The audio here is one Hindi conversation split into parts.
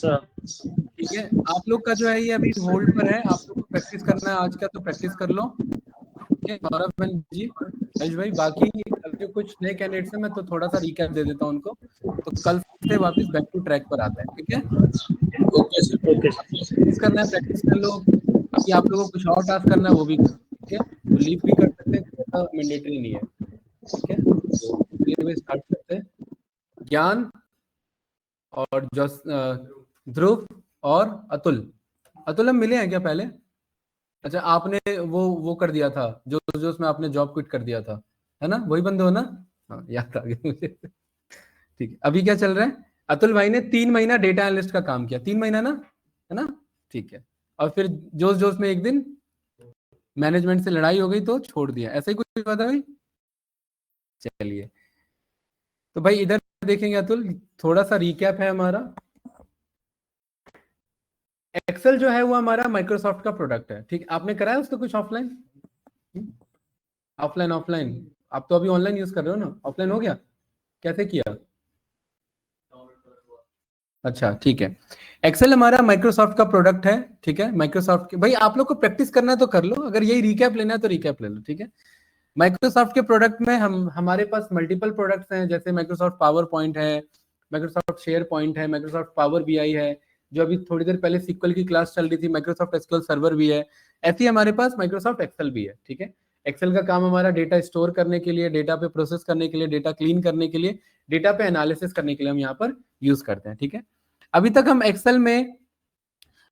सर। ठीक है, आप लोग का जो है ये अभी होल्ड पर है, आप लोग को प्रैक्टिस करना है आज का, तो प्रैक्टिस कर लो। ठीक है, गौरव बहन जी, हरीश भाई, बाकी जो कुछ नए कैंडिडेट्स हैं मैं तो थोड़ा सा रिकैप दे देता हूँ उनको, तो कल से वापस बैक टू ट्रैक पर आता है। ठीक है, okay sir, okay sir. Practice करना है, प्रैक्टिस कर लो। बाकी आप लोगों को कुछ और टास्क करना है वो भी करो। ठीक है, तो लीव भी कर सकते हैं, ऐसा मैंडेटरी नहीं है। ठीक है, तो चलिए स्टार्ट करते हैं। ज्ञान और ध्रुव और अतुल, अतुल हम मिले हैं क्या पहले? अच्छा, आपने वो कर दिया था जो जो उसमें आपने जॉब क्विट कर दिया था, है ना? वही बंदे हो ना? हाँ, याद आ गया मुझे। ठीक है, अभी क्या चल रहा है? अतुल भाई ने 3 महीना डेटा एनालिस्ट का काम किया, 3 महीना ना, है ना? ठीक है, और फिर जोश जोश में एक दिन मैनेजमेंट से लड़ाई हो गई तो छोड़ दिया, ऐसा ही कुछ हुआ था भाई? चलिए, तो भाई इधर देखेंगे अतुल, थोड़ा सा रिकैप है हमारा। एक्सेल जो है वो हमारा माइक्रोसॉफ्ट का प्रोडक्ट है। ठीक, आपने कराया उसका कुछ ऑफलाइन? ऑफलाइन, ऑफलाइन आप तो अभी ऑनलाइन यूज कर रहे हो ना, ऑफलाइन हो गया? कैसे किया? अच्छा, ठीक है, एक्सेल हमारा माइक्रोसॉफ्ट का प्रोडक्ट है। ठीक है, माइक्रोसॉफ्ट के भाई आप लोग को प्रैक्टिस करना है तो कर लो, अगर यही रिकैप लेना है तो रिकैप ले लो। ठीक है, माइक्रोसॉफ्ट के प्रोडक्ट में हमारे पास मल्टीपल प्रोडक्ट्स हैं, जैसे माइक्रोसॉफ्ट पावर पॉइंट है, माइक्रोसॉफ्ट शेयर पॉइंट है, माइक्रोसॉफ्ट पावर बीआई है, जो अभी थोड़ी देर पहले सिक्वल की क्लास चल रही थी, माइक्रोसॉफ्ट एसक्यूएल सर्वर भी है। ऐसी हमारे पास माइक्रोसॉफ्ट एक्सेल भी है। ठीक है, एक्सेल का काम हमारा डेटा स्टोर करने के लिए, डेटा पे प्रोसेस करने के लिए, डेटा क्लीन करने के लिए, डेटा पे एनालिसिस करने के लिए हम यहाँ पर यूज करते हैं। ठीक है, अभी तक हम एक्सेल में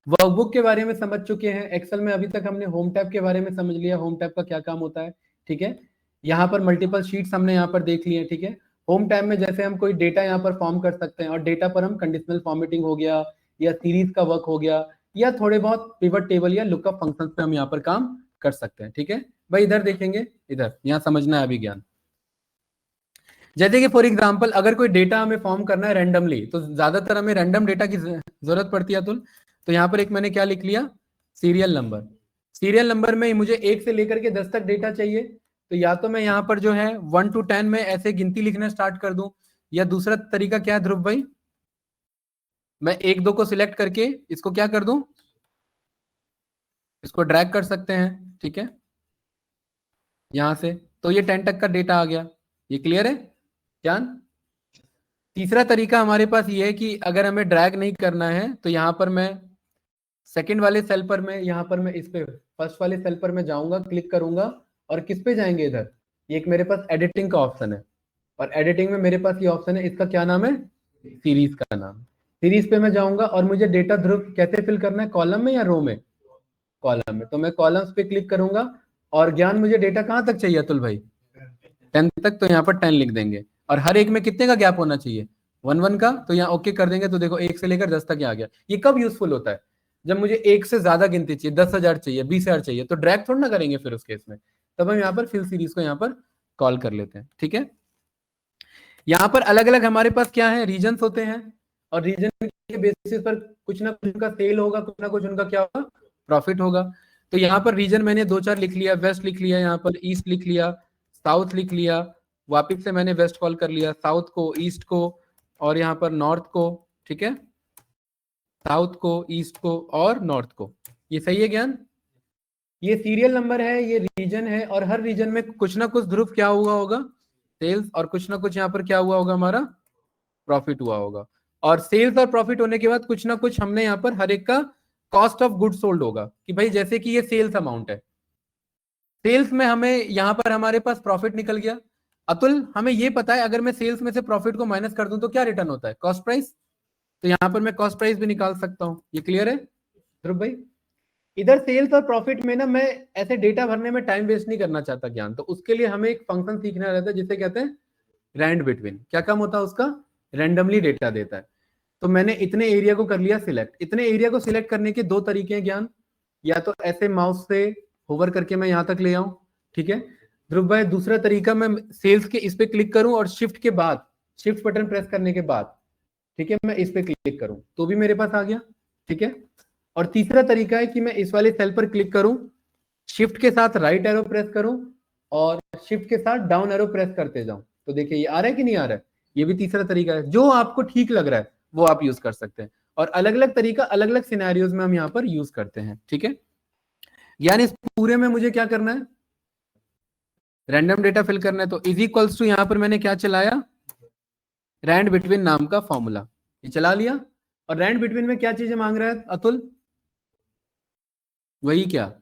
वर्कबुक के बारे में समझ चुके हैं। एक्सेल में अभी तक हमने होम टैब के बारे में समझ लिया, होम टैब का क्या काम होता है। ठीक है, यहाँ पर मल्टीपल शीट्स हमने यहाँ पर देख लिए। ठीक है, होम टैब में जैसे हम कोई डेटा यहाँ पर फॉर्म कर सकते हैं, और डेटा पर हम कंडीशनल फॉर्मेटिंग हो गया, या सीरीज का वर्क हो गया, या थोड़े बहुत पिवट टेबल या लुकअप फंक्शंस पे हम यहाँ पर काम कर सकते हैं। ठीक है भाई, इधर देखेंगे, इधर यहाँ समझना है अभी ज्ञान। जैसे कि फॉर एग्जांपल अगर कोई डेटा हमें फॉर्म करना है रैंडमली, तो ज्यादातर हमें रैंडम डेटा की जरूरत पड़ती है अतुल। तो यहाँ पर एक मैंने क्या लिख लिया, सीरियल नंबर। सीरियल नंबर में मुझे 1 से लेकर के 10 तक डेटा चाहिए, तो या तो मैं यहाँ पर जो है 1 to 10 में ऐसे गिनती लिखना स्टार्ट कर दूं, या दूसरा तरीका क्या है ध्रुव भाई, मैं 1 2 को सिलेक्ट करके इसको क्या कर दूं, इसको ड्रैग कर सकते हैं। ठीक है, यहां से तो ये 10 तक का डेटा आ गया। ये क्लियर है ध्यान? तीसरा तरीका हमारे पास ये है कि अगर हमें ड्रैग नहीं करना है, तो यहाँ पर मैं सेकंड वाले सेल पर मैं यहाँ पर मैं इस पे फर्स्ट वाले सेल पर मैं जाऊंगा, क्लिक करूंगा, और किस पे जाएंगे इधर, ये एक मेरे पास एडिटिंग का ऑप्शन है, और एडिटिंग में मेरे पास ये ऑप्शन है, इसका क्या नाम है, सीरीज का नाम। सीरीज पे मैं जाऊंगा और मुझे डेटा ध्रुव कैसे फिल करना है, कॉलम में या रो में? कॉलम में, तो मैं कॉलम्स पे क्लिक करूंगा, और ज्ञान मुझे डेटा कहाँ तक चाहिए अतुल भाई? 10 तक, तो यहाँ पर 10 लिख देंगे, और हर एक में कितने का गैप होना चाहिए, 1 1 का, तो यहाँ ओके कर देंगे। तो देखो 1 से लेकर 10 तक आ गया। ये कब यूजफुल होता है, जब मुझे 1 से ज्यादा गिनती चाहिए, 10,000 चाहिए, 20,000 चाहिए, तो ड्रैग थोड़ा ना करेंगे फिर उस केस में, तब हम यहाँ पर फिल सीरीज को यहाँ पर कॉल कर लेते हैं। ठीक है, यहाँ पर अलग अलग हमारे पास क्या है, रीजन होते हैं, और रीजन के बेसिस पर कुछ ना कुछ उनका सेल होगा, कुछ ना कुछ उनका क्या होगा, प्रॉफिट होगा। तो यहाँ पर रीजन मैंने 2 4 लिख लिया, वेस्ट लिख लिया, यहाँ पर ईस्ट लिख लिया, साउथ लिख लिया, वापिस से मैंने वेस्ट कॉल कर लिया, साउथ को, ईस्ट को, और यहाँ पर नॉर्थ को। ठीक है, साउथ को, ईस्ट को और नॉर्थ को। ये सही है ज्ञान? ये सीरियल नंबर है, ये रीजन है, और हर रीजन में कुछ ना कुछ ध्रुव क्या हुआ होगा, सेल्स, और कुछ ना कुछ यहाँ पर क्या हुआ होगा, हमारा प्रॉफिट हुआ होगा। और सेल्स और प्रॉफिट होने के बाद कुछ ना कुछ हमने यहाँ पर हर एक का कॉस्ट ऑफ गुड सोल्ड होगा, कि भाई जैसे कि ये सेल्स अमाउंट है, सेल्स में हमें यहाँ पर हमारे पास प्रॉफिट निकल गया। अतुल हमें ये पता है अगर मैं सेल्स में से प्रॉफिट को माइनस कर दूं तो क्या रिटर्न होता है, कॉस्ट प्राइस। तो यहाँ पर मैं कॉस्ट प्राइस भी निकाल सकता हूँ। ये क्लियर है ध्रुव भाई? इधर सेल्स और प्रॉफिट में ना मैं ऐसे डेटा भरने में टाइम वेस्ट नहीं करना चाहता ज्ञान, तो उसके लिए हमें एक फंक्शन सीखना रहता है जिसे कहते हैं रैंड बिटवीन। क्या काम होता है उसका? रैंडमली डेटा देता है। तो मैंने इतने एरिया को कर लिया सिलेक्ट। इतने एरिया को सिलेक्ट करने के 2 तरीके हैं ज्ञान, या तो ऐसे माउस से होवर करके मैं यहां तक ले आऊं। ठीक है ध्रुव भाई, दूसरा तरीका मैं सेल्स के इस पे क्लिक करूं और शिफ्ट के बाद, शिफ्ट बटन प्रेस करने के बाद, ठीक है, मैं इस पे क्लिक करूं तो भी मेरे पास आ गया। ठीक है, और तीसरा तरीका है कि मैं इस वाले सेल पर क्लिक करूं, शिफ्ट के साथ राइट एरो प्रेस करूं, और शिफ्ट के साथ डाउन एरो प्रेस करते जाऊं। तो देखिए ये आ रहा है कि नहीं आ रहा है? ये भी तीसरा तरीका है, जो आपको ठीक लग रहा है वो आप यूज कर सकते हैं। और अलग अलग तरीका अलग अलग सिनेरियोज में हम यहाँ पर यूज करते हैं, ठीक है। यानी इस पूरे में मुझे क्या करना है, रैंडम डेटा फिल करना है। तो इज इक्वल्स टू यहां पर मैंने क्या चलाया, रैंड बिटवीन नाम का फॉर्मूला ये चला लिया। और रैंड बिटवीन में क्या चीजें मांग रहा है अतुल, वही क्या,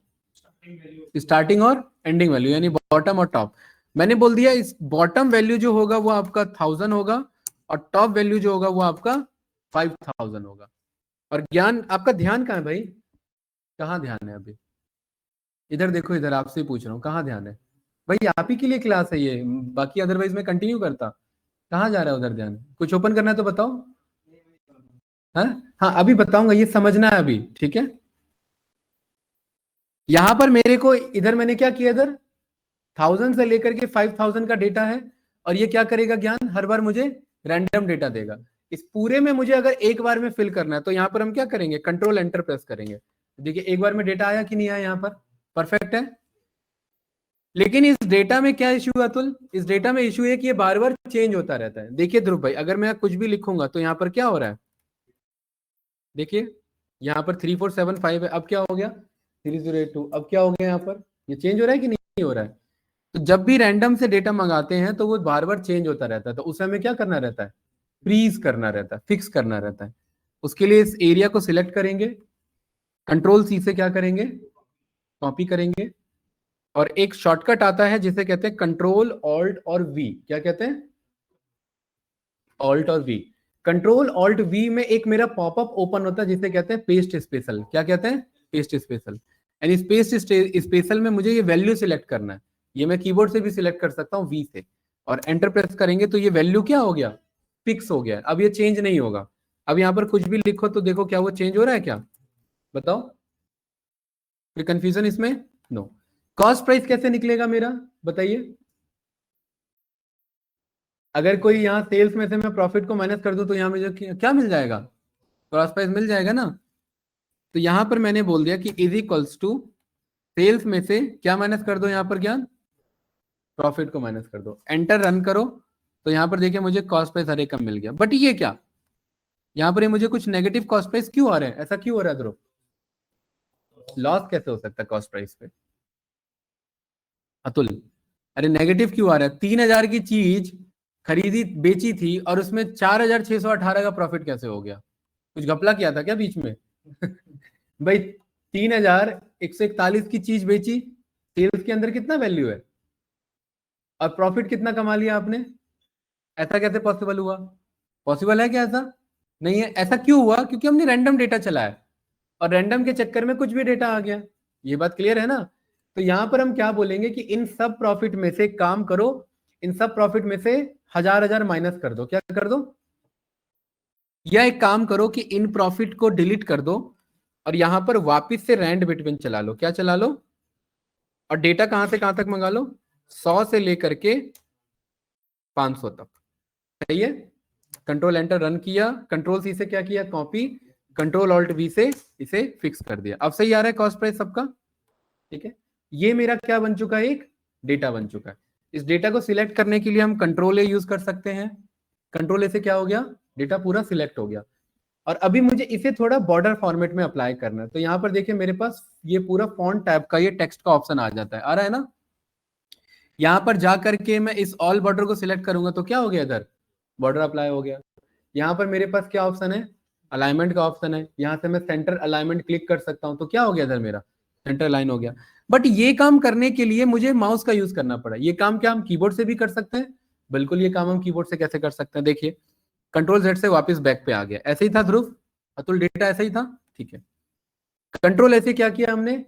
स्टार्टिंग और एंडिंग वैल्यू, यानी बॉटम और टॉप। मैंने बोल दिया इस बॉटम वैल्यू जो होगा वो आपका 1000 होगा और टॉप वैल्यू जो होगा वो आपका 5000 होगा। और ज्ञान आपका ध्यान कहाँ है भाई, कहाँ ध्यान है अभी, इधर देखो, इधर आपसे पूछ रहा हूँ कहाँ ध्यान है भाई, आप ही के लिए क्लास है ये, बाकी अदरवाइज मैं कंटिन्यू करता। कहाँ जा रहा है उधर ध्यान, कुछ ओपन करना है तो बताओ। हाँ हाँ अभी बताऊंगा, ये समझना है अभी, ठीक है। यहां पर मेरे को इधर मैंने क्या किया, इधर 1000 से लेकर के 5000 का डेटा है। और ये क्या करेगा ज्ञान, हर बार मुझे रैंडम डेटा देगा। इस पूरे में मुझे अगर एक बार में फिल करना है तो यहां पर हम क्या करेंगे, कंट्रोल एंटर प्रेस करेंगे। देखिए एक बार में डेटा आया कि नहीं आया, यहां पर परफेक्ट है। लेकिन इस डेटा में क्या इश्यू है अतुल, इस डेटा में इश्यू है कि ये बार बार चेंज होता रहता है। देखिए ध्रुव भाई, अगर मैं कुछ भी लिखूंगा तो यहाँ पर क्या हो रहा है, देखिए यहाँ पर 3475 है, अब क्या हो गया 3082, अब क्या हो गया, यहाँ पर ये चेंज हो रहा है कि नहीं हो रहा है। तो जब भी रैंडम से डेटा मंगाते हैं तो वो बार बार चेंज होता रहता है, तो उस समय क्या करना रहता है, फ्रीज करना रहता है, फिक्स करना रहता है। उसके लिए इस एरिया को सिलेक्ट करेंगे, कंट्रोल सी से क्या करेंगे, कॉपी करेंगे। और एक शॉर्टकट आता है जिसे कहते हैं कंट्रोल ऑल्ट और वी, क्या कहते हैं, ऑल्ट और वी। कंट्रोल ऑल्ट वी में एक मेरा पॉपअप ओपन होता है जिसे कहते हैं पेस्ट स्पेशल, क्या कहते हैं, पेस्ट स्पेशल। यानी पेस्ट स्पेशल में मुझे ये वैल्यू सिलेक्ट करना है, ये मैं कीबोर्ड से भी सिलेक्ट कर सकता हूँ वी से, और एंटर प्रेस करेंगे तो ये वैल्यू क्या हो गया, फिक्स हो गया, अब ये चेंज नहीं होगा। अब यहाँ पर कुछ भी लिखो तो देखो क्या वो चेंज हो रहा है क्या, बताओ, कोई कंफ्यूजन इसमें, नो। कॉस्ट प्राइस कैसे निकलेगा मेरा, बताइए। अगर कोई यहाँ सेल्स में से मैं प्रॉफिट को माइनस कर दूं तो यहाँ मुझे क्या मिल जाएगा, कॉस्ट प्राइस मिल जाएगा ना। तो यहां पर मैंने बोल दिया कि इज इक्वल्स टू सेल्स में से क्या माइनस कर दो, यहां पर क्या, प्रॉफिट को माइनस कर दो, एंटर रन करो। तो यहां पर देखिए मुझे कॉस्ट प्राइस हर एक का मिल गया। बट ये क्या, यहां पर ये मुझे कुछ नेगेटिव कॉस्ट प्राइस क्यों आ रहे हैं, ऐसा क्यों हो रहा है ध्रुव, लॉस कैसे हो सकता है कॉस्ट प्राइस पे अतुल, अरे नेगेटिव क्यों आ रहा है, 3000 की चीज खरीदी बेची थी और उसमें 4618 का प्रॉफिट कैसे हो गया, कुछ घपला किया था क्या बीच में भाई 3141 की चीज बेची, सेल्स के अंदर कितना वैल्यू है और प्रॉफिट कितना कमा लिया आपने, ऐसा कैसे पॉसिबल हुआ, पॉसिबल है क्या ऐसा, नहीं है। ऐसा क्यों हुआ, क्योंकि हमने रैंडम डेटा चलाया और रैंडम के चक्कर में कुछ भी डेटा आ गया। ये बात क्लियर है ना। तो यहां पर हम क्या बोलेंगे कि इन सब प्रॉफिट में से काम करो, इन सब प्रॉफिट में से 1000 माइनस कर दो, क्या कर दो, या एक काम करो कि इन प्रॉफिट को डिलीट कर दो और यहां पर वापस से रैंड बिटवीन चला लो, क्या चला लो, और डेटा कहां से कहां तक मंगा लो, 100 से लेकर के 500 तक, सही है। कंट्रोल एंटर रन किया, कंट्रोल सी से क्या किया, कॉपी, कंट्रोल ऑल्ट वी से इसे फिक्स कर दिया। अब सही आ रहा है कॉस्ट प्राइस सबका, ठीक है। ये मेरा क्या बन चुका है, एक डेटा बन चुका है। इस डेटा को सिलेक्ट करने के लिए हम कंट्रोल ए यूज कर सकते हैं, कंट्रोल ए से क्या हो गया, डेटा पूरा सिलेक्ट हो गया। और अभी मुझे इसे थोड़ा बॉर्डर फॉर्मेट में अप्लाई करना है। तो यहां पर देखिए मेरे पास ये पूरा फॉन्ट टैब का ये टेक्स्ट का ऑप्शन आ जाता है, आ रहा है ना। यहां पर जाकर के मैं इस ऑल बॉर्डर को सिलेक्ट करूंगा तो क्या हो गया, इधर बॉर्डर अप्लाई हो गया। यहाँ पर मेरे पास क्या ऑप्शन है, अलाइनमेंट का ऑप्शन है, यहाँ से मैं सेंटर अलाइनमेंट क्लिक कर सकता हूँ तो क्या हो गया, इधर मेरा सेंटर लाइन हो गया। बट ये काम करने के लिए मुझे माउस का यूज करना पड़ा। ये काम क्या हम कीबोर्ड से भी कर सकते हैं, बिल्कुल ये काम हम कीबोर्ड से कैसे कर सकते हैं, देखिए कंट्रोल जेड से वापस बैक पे आ गया, ऐसे ही था ध्रुव, अतुल डेटा ऐसा ही था, ठीक है। कंट्रोल ऐसे क्या किया हमने,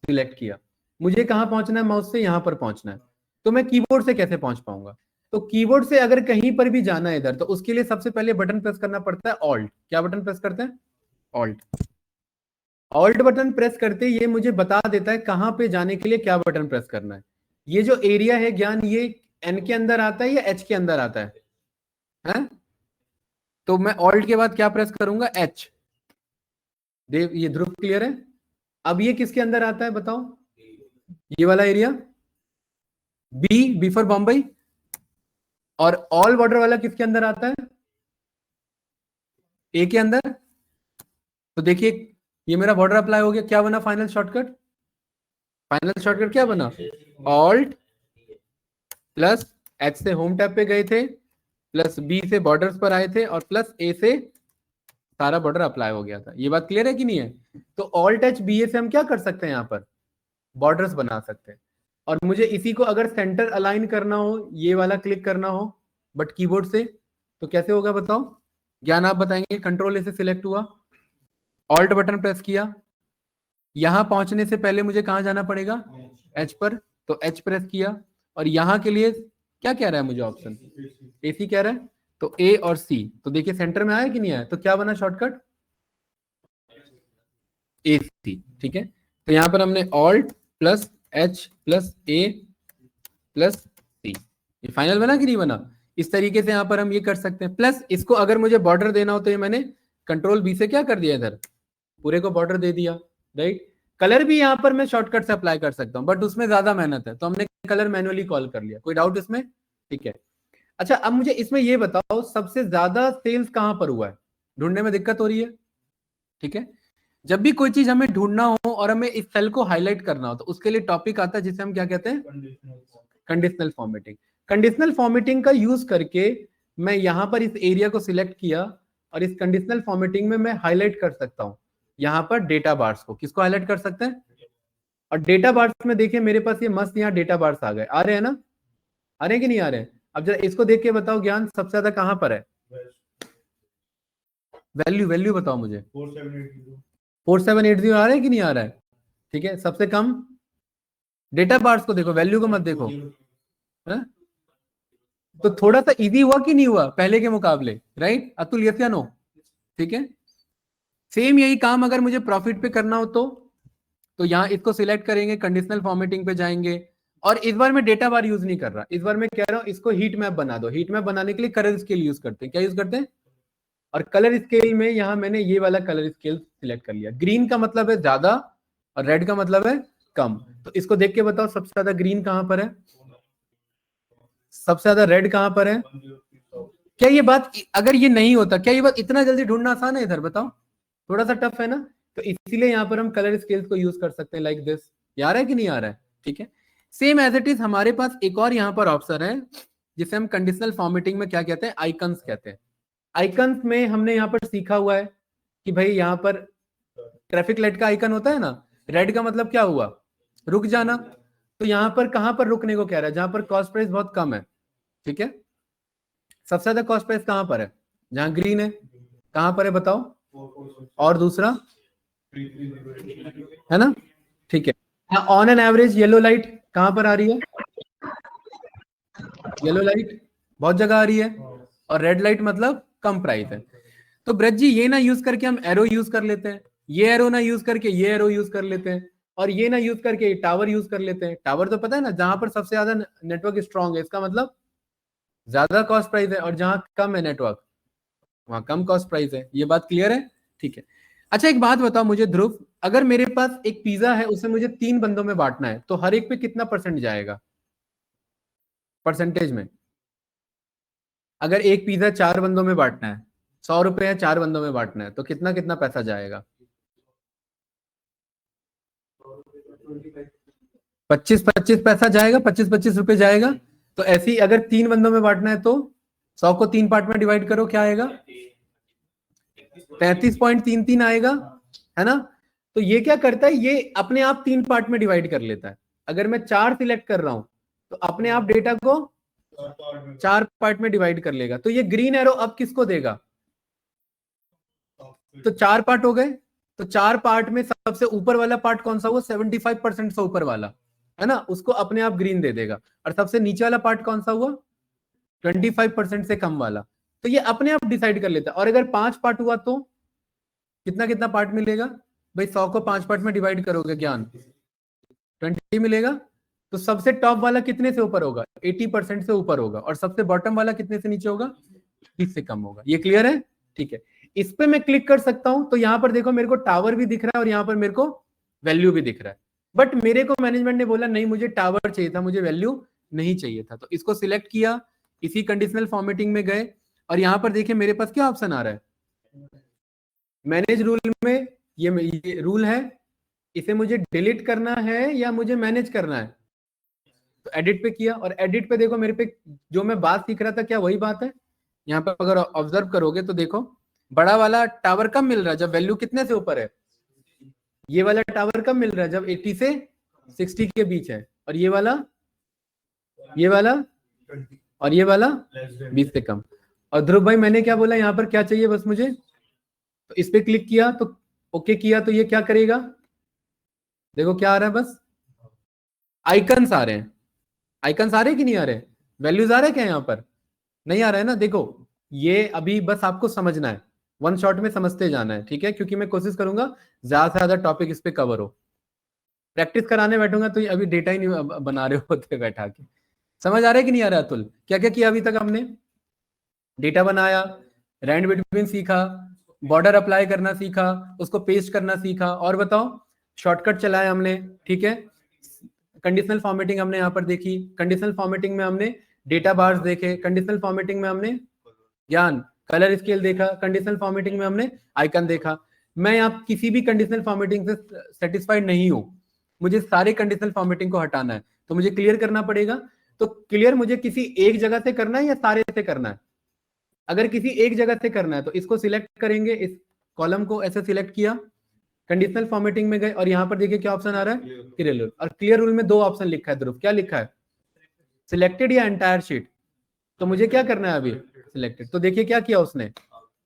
सिलेक्ट किया, मुझे कहां पहुंचना है, माउस से यहां पर पहुंचना है, तो मैं कीबोर्ड से कैसे पहुंच पाऊंगा। तो कीबोर्ड से अगर कहीं पर भी जाना है इधर, तो उसके लिए सबसे पहले बटन प्रेस करना पड़ता है ऑल्ट, क्या बटन प्रेस करते हैं, ऑल्ट। ऑल्ट बटन प्रेस करते ये मुझे बता देता है कहां पे जाने के लिए क्या बटन प्रेस करना है। ये जो एरिया है ज्ञान, ये एन के अंदर आता है या एच के अंदर आता है? तो मैं ऑल्ट के बाद क्या प्रेस करूंगा, एच। देव, ये ध्रुव क्लियर है। अब ये किसके अंदर आता है बताओ, ये वाला एरिया, बी फॉर बॉम्बे। और ऑल बॉर्डर वाला किसके अंदर आता है, ए के अंदर। तो देखिए ये मेरा बॉर्डर अप्लाई हो गया, क्या बना फाइनल शॉर्टकट? फाइनल शॉर्टकट क्या बना? ऑल्ट प्लस एच से होम टैब पे गए थे, प्लस बी से बॉर्डर्स पर आए थे, और प्लस ए से सारा बॉर्डर अप्लाई हो गया था। ये बात क्लियर है कि नहीं है? तो ऑल्ट एच बी ए से हम क्या कर सकते हैं, यहाँ पर बॉर्डर्स बना सकते हैं। और मुझे इसी को अगर सेंटर अलाइन करना हो, ये वाला क्लिक करना हो बट कीबोर्ड से, तो कैसे होगा बताओ? ज्ञान आप बताएंगे। कंट्रोल ए से सिलेक्ट हुआ, ऑल्ट बटन प्रेस किया, यहां पहुंचने से पहले मुझे कहां जाना पड़ेगा? एच पर। तो एच प्रेस किया, और यहां के लिए क्या कह रहा है मुझे ऑप्शन? एसी कह रहा है। तो ए और सी, तो देखिए सेंटर में आया कि नहीं आया? तो क्या बना शॉर्टकट? ए सी। ठीक है, तो यहां पर हमने ऑल्ट प्लस एच प्लस ए प्लस सी, ये फाइनल बना कि नहीं बना? इस तरीके से यहां पर हम ये कर सकते हैं। प्लस इसको अगर मुझे बॉर्डर देना हो तो ये मैंने कंट्रोल बी से क्या कर दिया, इधर पूरे को बॉर्डर दे दिया, राइट। कलर भी यहाँ पर मैं शॉर्टकट से अप्लाई कर सकता हूँ, बट उसमें ज्यादा मेहनत है, तो हमने कलर मैनुअली कॉल कर लिया। कोई डाउट इसमें? ठीक है। अच्छा, अब मुझे इसमें ये बताओ सबसे ज्यादा सेल्स कहां पर हुआ है? ढूंढने में दिक्कत हो रही है? ठीक है, जब भी कोई चीज हमें ढूंढना हो और हमें इस सेल को हाईलाइट करना हो, तो उसके लिए टॉपिक आता है जिसे हम क्या कहते हैं? Conditional formatting. कंडीशनल फॉर्मेटिंग का यूज करके मैं यहां पर इस एरिया को सिलेक्ट किया, और इस कंडीशनल फॉर्मेटिंग में मैं हाईलाइट कर सकता हूं यहां पर डेटा बार्स को। किसको हाईलाइट कर सकते हैं? और डेटा बार्स में देखिए मेरे पास ये मस्त यहाँ डेटा बार्स आ गए। आ रहे हैं ना? आ रहे हैं कि नहीं आ रहे हैं? अब जरा इसको देख के बताओ ज्ञान, सबसे ज्यादा कहां पर है वैल्यू? वैल्यू बताओ मुझे। 4780 आ रहा है कि नहीं आ रहा है? ठीक है, सबसे कम डेटा बार्स को देखो, वैल्यू को मत देखो। है? तो थोड़ा सा इजी हुआ कि नहीं हुआ पहले के मुकाबले, राइट अतुल? यस या नो? ठीक है, सेम यही काम अगर मुझे प्रॉफिट पे करना हो तो यहाँ इसको सिलेक्ट करेंगे, कंडीशनल फॉर्मेटिंग पे जाएंगे, और इस बार मैं डेटा बार यूज नहीं कर रहा, इस बार मैं कह रहा हूँ इसको हीट मैप बना दो। हीट मैप बनाने के लिए कलर स्केल यूज करते हैं। क्या यूज करते हैं? और कलर स्केल में यहाँ मैंने ये वाला कलर स्केल सिलेक्ट कर लिया। ग्रीन का मतलब है ज्यादा, और रेड का मतलब है कम। तो इसको देख के बताओ सबसे ज्यादा ग्रीन कहां पर है, सबसे ज्यादा रेड कहां पर है? क्या ये बात, अगर ये नहीं होता, क्या ये बात इतना जल्दी ढूंढना आसान है इधर? बताओ, थोड़ा सा टफ है ना? तो इसीलिए यहाँ पर हम कलर स्केल्स को यूज कर सकते हैं लाइक दिस। ये आ रहा है कि नहीं आ रहा है? ठीक है, सेम एज इट इज हमारे पास एक और यहाँ पर ऑप्शन है जिसे हम कंडीशनल फॉर्मेटिंग में क्या कहते हैं? आइकन्स कहते हैं। आइकन्स में हमने यहाँ पर सीखा हुआ है कि भाई यहाँ पर ट्रैफिक लाइट का आइकन होता है ना, रेड का मतलब क्या हुआ? रुक जाना। तो यहाँ पर कहां पर रुकने को कह रहा है? जहां पर कॉस्ट प्राइस बहुत कम है। ठीक है, सबसे ज्यादा कॉस्ट प्राइस कहां पर है? जहां ग्रीन है। कहां पर है बताओ? और दूसरा है ना? ठीक है, on an average yellow light कहां पर आ रही है? येलो लाइट बहुत जगह आ रही है, और रेड लाइट मतलब कम प्राइस है। तो ब्रज जी ये ना यूज करके हम एरो यूज कर लेते हैं, ये एरो ना यूज करके ये एरो यूज कर लेते हैं, और ये ना यूज करके टावर यूज कर लेते हैं। टावर तो पता है ना, जहां पर सबसे ज्यादा नेटवर्क स्ट्रांग है, इसका मतलब ज्यादा कॉस्ट प्राइस है, और जहां कम है नेटवर्क वहां कम कॉस्ट प्राइस है। ये बात क्लियर है? ठीक है। अच्छा एक बात बताओ मुझे ध्रुव, अगर मेरे पास एक पिज्जा है, उसे मुझे 3 बंदों में बांटना है, तो हर एक पे कितना परसेंट जाएगा परसेंटेज में? अगर एक पिज्जा 4 बंदों में बांटना है, 100 रुपए है, 4 बंदों में बांटना है, तो कितना कितना पैसा जाएगा? 25-25 पैसा जाएगा, 25-25 रुपए जाएगा। तो ऐसे ही अगर 3 बंदों में बांटना है तो 100 को 3 पार्ट में डिवाइड करो, क्या आएगा? 33.33 आएगा, है ना? तो ये क्या करता है, ये अपने आप 3 पार्ट में डिवाइड कर लेता है। अगर मैं 4 सिलेक्ट कर रहा हूं तो अपने आप डेटा को 4 पार्ट में डिवाइड कर लेगा। तो ये ग्रीन एरो अब किसको देगा? तो 4 पार्ट हो गए। तो 4 पार्ट में सबसे ऊपर वाला पार्ट कौन सा हुआ? 75% से ऊपर वाला, है ना, उसको अपने आप ग्रीन दे देगा। और सबसे नीचे वाला पार्ट कौन सा हुआ? 25% से कम वाला। तो ये अपने आप डिसाइड कर लेता है। और अगर 5 पार्ट हुआ तो कितना कितना पार्ट मिलेगा भाई? 100 को 5 पार्ट में डिवाइड करोगे ज्ञान, 20 मिलेगा। तो सबसे टॉप वाला कितने से ऊपर होगा? 80% से ऊपर होगा। और सबसे बॉटम वाला कितने से नीचे होगा? 30 से कम होगा। ये क्लियर है? ठीक है, इस पे मैं क्लिक कर सकता हूं, तो यहां पर देखो मेरे को टावर भी दिख रहा है, और यहां पर मेरे को वैल्यू भी दिख रहा है। बट मेरे को मैनेजमेंट ने बोला नहीं, मुझे टावर चाहिए था, मुझे वैल्यू नहीं चाहिए था। तो इसको सिलेक्ट किया, इसी कंडीशनल फॉर्मेटिंग में गए, और यहां पर देखिए मेरे पास क्या ऑप्शन आ रहा है? मैनेज रूल में ये रूल है, इसे मुझे डिलीट करना है या मुझे मैनेज करना है? तो एडिट पे किया, और एडिट पे देखो मेरे पे जो मैं बात सीख रहा था क्या वही बात है। यहाँ पर अगर ऑब्जर्व करोगे तो देखो बड़ा वाला टावर कब मिल रहा है, जब वैल्यू कितने से ऊपर है। ये वाला टावर कब मिल रहा है, जब 80 से 60 के बीच है, और ये वाला और ये वाला 20 से कम। और ध्रुव भाई मैंने क्या बोला, यहाँ पर क्या चाहिए बस मुझे, तो इस पे क्लिक किया तो ओके किया, तो ये क्या करेगा, देखो क्या आ रहा है, बस आइकन्स आ रहे हैं। आइकन्स आ रहे हैं कि नहीं आ रहे, वैल्यूज आ रहे हैं क्या यहाँ पर, नहीं आ रहा है ना। देखो ये अभी बस आपको समझना है, वन शॉट में समझते जाना है, ठीक है, क्योंकि मैं कोशिश करूंगा ज्यादा से ज्यादा टॉपिक इस पे कवर हो। प्रैक्टिस कराने बैठूंगा तो ये अभी डेटा ही नहीं बना रहे होते बैठा के। समझ आ रहा है कि नहीं आ रहा अतुल, क्या क्या किया अभी तक हमने, डेटा बनाया, रैंड बिटवीन सीखा, बॉर्डर अप्लाई करना सीखा, उसको पेस्ट करना सीखा, और बताओ शॉर्टकट चलाया हमने, ठीक है। कंडीशनल फॉर्मेटिंग हमने यहाँ पर देखी, कंडीशनल फॉर्मेटिंग में हमने डेटा बार्स देखे, कंडीशनल फॉर्मेटिंग में हमने ज्ञान कलर स्केल देखा, कंडीशनल फॉर्मेटिंग में हमने आइकन देखा। मैं यहाँ किसी भी कंडीशनल फॉर्मेटिंग से सेटिस्फाइड नहीं हूँ, मुझे सारे कंडीशनल फॉर्मेटिंग को हटाना है, तो मुझे क्लियर करना पड़ेगा। तो क्लियर मुझे किसी एक जगह से करना है या सारे से करना है, अगर किसी एक जगह से करना है तो इसको सिलेक्ट करेंगे, इस कॉलम को ऐसे सिलेक्ट किया, कंडीशनल फॉर्मेटिंग में गए, और यहाँ पर देखिए क्या ऑप्शन आ रहा है, क्लियर रूल। और क्लियर रूल में दो ऑप्शन लिखा है ध्रुव, क्या लिखा है, सिलेक्टेड या एंटायर शीट। तो मुझे क्या करना है अभी, सिलेक्टेड। तो देखिए क्या किया उसने,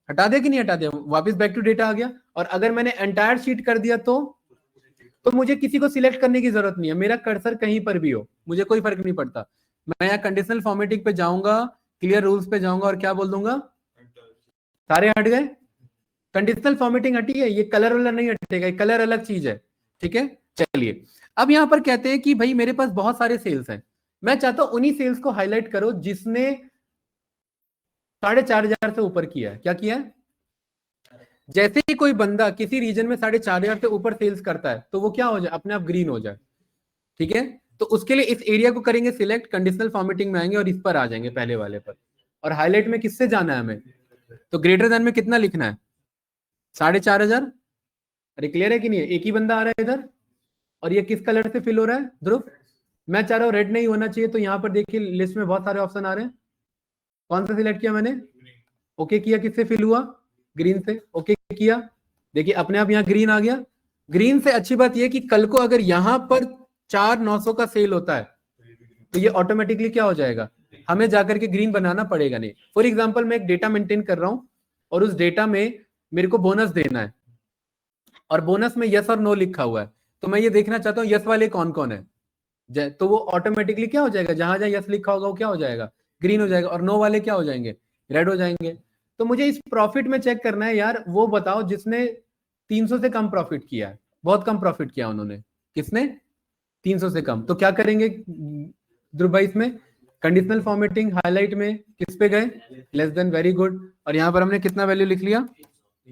हटा दिया कि नहीं हटा दिया, वापस बैक टू डेटा आ गया। और अगर मैंने एंटायर शीट कर दिया तो मुझे किसी को सिलेक्ट करने की जरूरत नहीं है, मेरा कर्सर कहीं पर भी हो मुझे कोई फर्क नहीं पड़ता। मैं यहाँ कंडीशनल फॉर्मेटिंग पे जाऊंगा, क्लियर रूल्स पे जाऊंगा, और क्या बोल दूंगा, सारे हट गए, कंडीशनल फॉर्मेटिंग हटी है, ये कलर वाला नहीं हटेगा, ये कलर अलग चीज है, ठीक है। चलिए अब यहां पर कहते हैं कि भाई मेरे पास बहुत सारे सेल्स हैं, मैं चाहता हूं उन्हीं सेल्स को हाईलाइट करो जिसने 4,500 से ऊपर किया है। क्या किया है, जैसे ही कोई बंदा किसी रीजन में 4,500 से ऊपर सेल्स करता है तो वो क्या हो जाए, अपने आप ग्रीन हो जाए, ठीक है। तो उसके लिए इस एरिया को करेंगे सिलेक्ट, कंडीशनल फॉर्मेटिंग में आएंगे और इस पर आ जाएंगे पहले वाले पर, और हाईलाइट में किससे जाना है हमें, तो ग्रेटर देन में कितना लिखना है, 4,500। अरे क्लियर है कि नहीं है, एक ही बंदा आ रहा है इधर, और ये किस कलर से फिल हो रहा है ध्रुव, मैं चाह रहा हूँ रेड नहीं होना चाहिए, तो यहाँ पर देखिए लिस्ट में बहुत सारे ऑप्शन आ रहे हैं, कौन सा सिलेक्ट किया मैंने, ओके किया, किससे फिल हुआ, ग्रीन से, ओके किया, देखिए अपने आप यहाँ ग्रीन आ गया। ग्रीन से अच्छी बात यह कि कल को अगर यहाँ पर 4,900 का सेल होता है तो ये ऑटोमेटिकली क्या हो जाएगा, हमें जाकर के ग्रीन बनाना पड़ेगा नहीं। फॉर एग्जाम्पल मैं एक डेटा मेंटेन कर रहा हूं और उस डेटा में मेरे को बोनस देना है, और बोनस में यस और नो लिखा हुआ है, तो मैं ये देखना चाहता हूँ यस वाले कौन कौन है, तो वो ऑटोमेटिकली क्या हो जाएगा, जहां जहां यस लिखा होगा वो क्या हो जाएगा, ग्रीन हो जाएगा, और नो वाले क्या हो जाएंगे, रेड हो जाएंगे। तो मुझे इस प्रॉफिट में चेक करना है यार, वो बताओ जिसने 300 से कम प्रॉफिट किया है, बहुत कम प्रॉफिट किया उन्होंने, किसने, 300 से कम। तो क्या करेंगे ध्रुव भाई, इसमें कंडीशनल फॉर्मेटिंग हाईलाइट में किस पे गए, लेस देन, वेरी गुड, और यहाँ पर हमने कितना वैल्यू लिख लिया,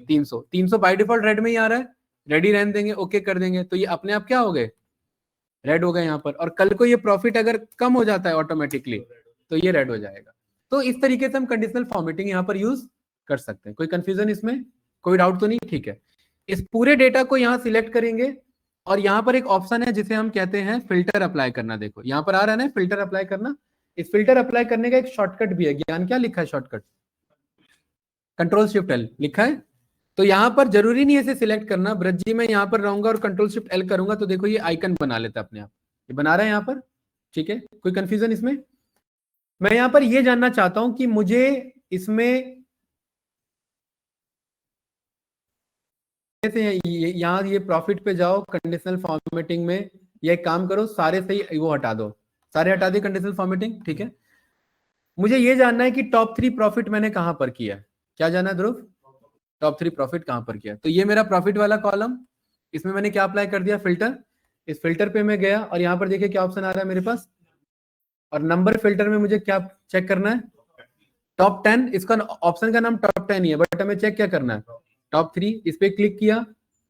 300। 300 बाय डिफॉल्ट रेड में ही आ रहा है, रेडी रहने देंगे, ओके कर देंगे, तो ये अपने आप क्या हो गए, रेड हो गए यहाँ पर। और कल को ये प्रॉफिट अगर कम हो जाता है ऑटोमेटिकली तो ये रेड हो जाएगा। तो इस तरीके से हम कंडीशनल फॉर्मेटिंग यहाँ पर यूज कर सकते हैं। कोई कंफ्यूजन इसमें, कोई डाउट तो नहीं, ठीक है। इस पूरे डेटा को यहाँ सिलेक्ट करेंगे, और यहाँ पर एक ऑप्शन है जिसे हम कहते हैं फिल्टर अप्लाई करना। देखो यहाँ पर आ रहा है ना फिल्टर अप्लाई करना, इस फिल्टर अप्लाई करने का एक शॉर्टकट भी है, ज्ञान क्या लिखा है शॉर्टकट, कंट्रोल शिफ्ट एल लिखा है। तो यहाँ पर जरूरी नहीं है इसे सिलेक्ट करना, ब्रज जी मैं यहाँ पर रहूंगा और कंट्रोल शिफ्ट एल करूंगा तो देखो ये आइकन बना लेता है अपने आप, ये बना रहा है यहाँ पर, ठीक है। कोई कंफ्यूजन इसमें, मैं यहाँ पर ये जानना चाहता हूं कि मुझे इसमें यहाँ ये प्रॉफिट पे जाओ, कंडीशनल फॉर्मेटिंग में ये काम करो, सारे सही वो हटा दो, सारे हटा दिए कंडीशनल फॉर्मेटिंग, ठीक है। मुझे ये जानना है कि टॉप 3 प्रॉफिट मैंने कहां पर किया, क्या जाना है ध्रुव, टॉप 3 प्रॉफिट कहां पर किया। तो ये मेरा प्रॉफिट वाला कॉलम, इसमें मैंने क्या अप्लाई कर दिया, फिल्टर। इस फिल्टर पे मैं गया और यहाँ पर देखिए क्या ऑप्शन आ रहा है मेरे पास, और नंबर फिल्टर में मुझे क्या चेक करना है, टॉप 10, इसका ऑप्शन का नाम टॉप 10 ही है, बट हमें चेक क्या करना है, टॉप 3। इस पे क्लिक किया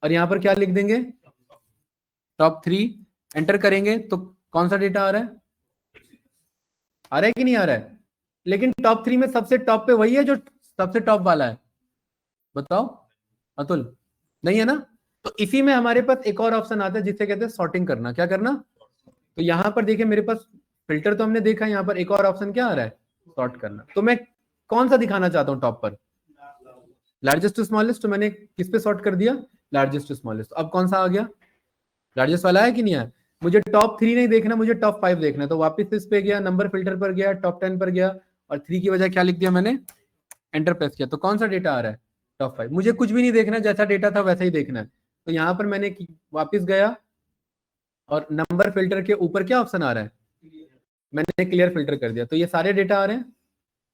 और यहाँ पर क्या लिख देंगे, टॉप 3, एंटर करेंगे तो कौन सा डेटा आ रहा है, आ रहा है कि नहीं आ रहा है, लेकिन टॉप 3 में सबसे टॉप पे वही है जो सबसे टॉप वाला है, बताओ अतुल, नहीं है ना? तो इसी में हमारे पास एक और ऑप्शन आता है जिसे कहते हैं सॉर्टिंग करना। क्या करना? तो यहाँ पर देखिए मेरे पास फिल्टर तो हमने देखा, यहाँ पर एक और ऑप्शन क्या आ रहा है, सॉर्ट करना। तो मैं कौन सा दिखाना चाहता हूँ टॉप पर, लार्जेस्ट टू स्मॉलेस्ट। तो मैंने किस पे सॉर्ट कर दिया, लार्जेस्ट टू स्मॉलेस्ट। अब कौन सा आ गया, लार्जेस्ट वाला है कि नहीं है? मुझे टॉप 3 नहीं देखना, मुझे टॉप 5 देखना है। तो वापस इस पे गया, नंबर फिल्टर पर गया, टॉप 10 पर गया और 3 की वजह क्या लिख दिया मैंने, एंटर प्रेस किया। तो कौन सा डेटा आ रहा है, टॉप 5। मुझे कुछ भी नहीं देखना, जैसा डेटा था वैसा ही देखना है। तो यहाँ पर मैंने वापस गया और नंबर फिल्टर के ऊपर क्या ऑप्शन आ रहा है, मैंने क्लियर फिल्टर कर दिया। तो ये सारे डेटा आ रहे हैं,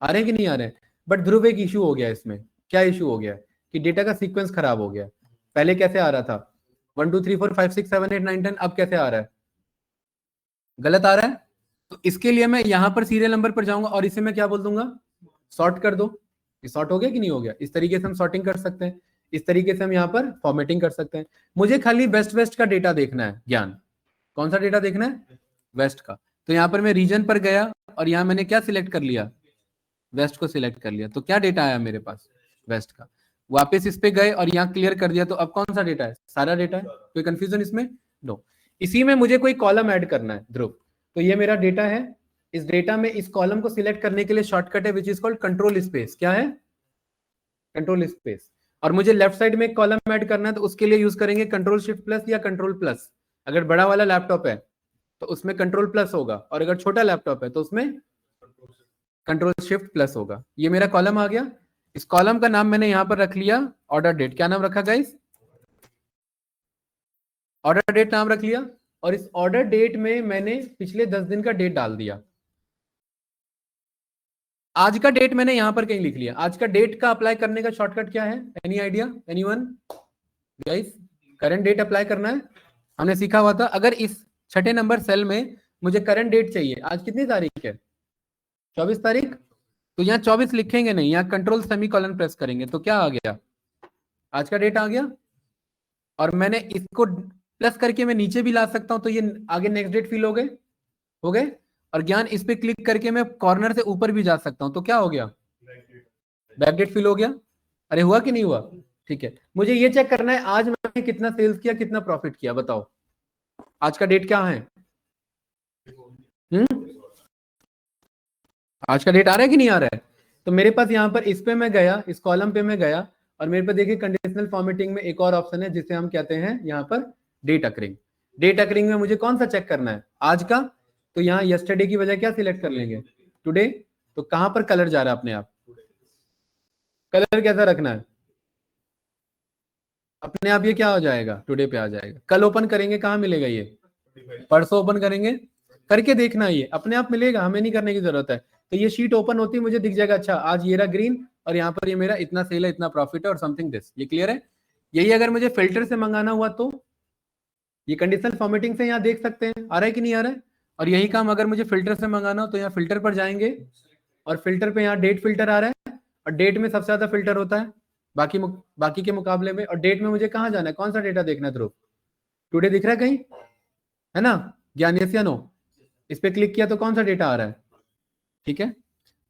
आ रहे हैं कि नहीं आ रहे हैं? बट ध्रुव एक इशू हो गया इसमें। क्या इशू हो गया कि डेटा का सीक्वेंस खराब हो गया। पहले कैसे आ रहा था 1 2 3 4 5 6 7 8 9 10, अब कैसे आ रहा है, गलत आ रहा है। तो इसके लिए मैं यहां पर सीरियल नंबर पर जाऊंगा और इसे मैं क्या बोल दूंगा, सॉर्ट कर दो। ये सॉर्ट हो गया कि नहीं हो गया? इस तरीके से हम सॉर्टिंग कर सकते हैं, इस तरीके से हम यहाँ पर फॉर्मेटिंग कर सकते हैं। मुझे खाली वेस्ट वेस्ट का डेटा देखना है ज्ञान। कौन सा डेटा देखना है, वेस्ट का। तो यहाँ पर मैं रीजन पर गया और यहाँ मैंने क्या सिलेक्ट कर लिया, वेस्ट को सिलेक्ट कर लिया। तो क्या डेटा आया मेरे पास, वेस्ट का। वापस इस पे गए और यहाँ क्लियर कर दिया। तो अब कौन सा डेटा है, सारा डेटा है। कोई कंफ्यूजन इसमें? नो। इसी में मुझे कोई कॉलम ऐड करना है ध्रुव। तो ये मेरा डेटा है, इस डेटा में इस कॉलम को सिलेक्ट करने के लिए शॉर्टकट है which is called control space. क्या है, कंट्रोल स्पेस। और मुझे लेफ्ट साइड में एक कॉलम ऐड करना है तो उसके लिए यूज करेंगे कंट्रोल शिफ्ट प्लस या कंट्रोल प्लस। अगर बड़ा वाला लैपटॉप है तो उसमें कंट्रोल प्लस होगा, और अगर छोटा लैपटॉप है तो उसमें कंट्रोल शिफ्ट प्लस होगा। ये मेरा कॉलम आ गया। इस कॉलम का नाम मैंने यहां पर रख लिया ऑर्डर डेट। क्या नाम रखा गाइस, ऑर्डर डेट नाम रख लिया। और इस ऑर्डर डेट में मैंने पिछले 10 दिन का डेट डाल दिया। आज का डेट मैंने यहां पर कहीं लिख लिया। आज का डेट का अप्लाई करने का शॉर्टकट क्या है, any idea, anyone guys? Current date apply करना है, हमने सीखा हुआ था। अगर इस छठे नंबर सेल में मुझे करंट डेट चाहिए, आज कितनी तारीख है, 24 तारीख। तो यहाँ 24 लिखेंगे नहीं, यहाँ कंट्रोल सेमी कॉलन प्रेस करेंगे। तो क्या आ गया, आज का डेट आ गया। और मैंने इसको प्लस करके मैं नीचे भी ला सकता हूं, तो ये आगे नेक्स्ट डेट फिल हो गए, हो गए। और ज्ञान इस पे क्लिक करके मैं कॉर्नर से ऊपर भी जा सकता हूं। तो क्या हो गया, बैक डेट फिल हो गया। अरे हुआ कि नहीं हुआ? ठीक है, मुझे ये चेक करना है आज मैंने कितना सेल्स किया, कितना प्रॉफिट किया, बताओ आज का डेट क्या है। आज का डेट आ रहा है कि नहीं आ रहा है? तो मेरे पास यहाँ पर इस पे मैं गया, इस कॉलम पे मैं गया और मेरे पे देखिए कंडीशनल फॉर्मेटिंग में एक और ऑप्शन है जिसे हम कहते हैं यहाँ पर डेट अकरिंग। डेट अकरिंग में मुझे कौन सा चेक करना है, आज का। तो यहाँ यस्टरडे की वजह क्या सिलेक्ट कर लेंगे, टुडे। तो कहां पर कलर जा रहा है अपने आप, कलर कैसा रखना है, अपने आप ये क्या हो जाएगा, टुडे पे आ जाएगा। कल ओपन करेंगे कहाँ मिलेगा ये, परसों ओपन करेंगे, करके देखना ये अपने आप मिलेगा, हमें नहीं करने की जरूरत है। तो ये शीट ओपन होती है मुझे दिख जाएगा, अच्छा आज ये रहा ग्रीन और यहाँ पर ये मेरा इतना सेल है, इतना प्रॉफिट है और समथिंग दिस। ये क्लियर है? यही अगर मुझे फिल्टर से मंगाना हुआ तो ये कंडीशनल फॉर्मेटिंग से यहाँ देख सकते हैं आ रहा है कि नहीं आ रहा है। और यही काम अगर मुझे फिल्टर से मंगाना हो तो यहाँ फिल्टर पर जाएंगे और फिल्टर पे यहाँ डेट फिल्टर आ रहा है और डेट में सबसे ज्यादा फिल्टर होता है बाकी के मुकाबले में। और डेट में मुझे कहाँ जाना है, कौन सा डेटा देखना है ध्रुव, टुडे दिख रहा है कहीं, है ना ज्ञान, यस या नो? इस पे क्लिक किया तो कौन सा डेटा आ रहा है, ठीक है।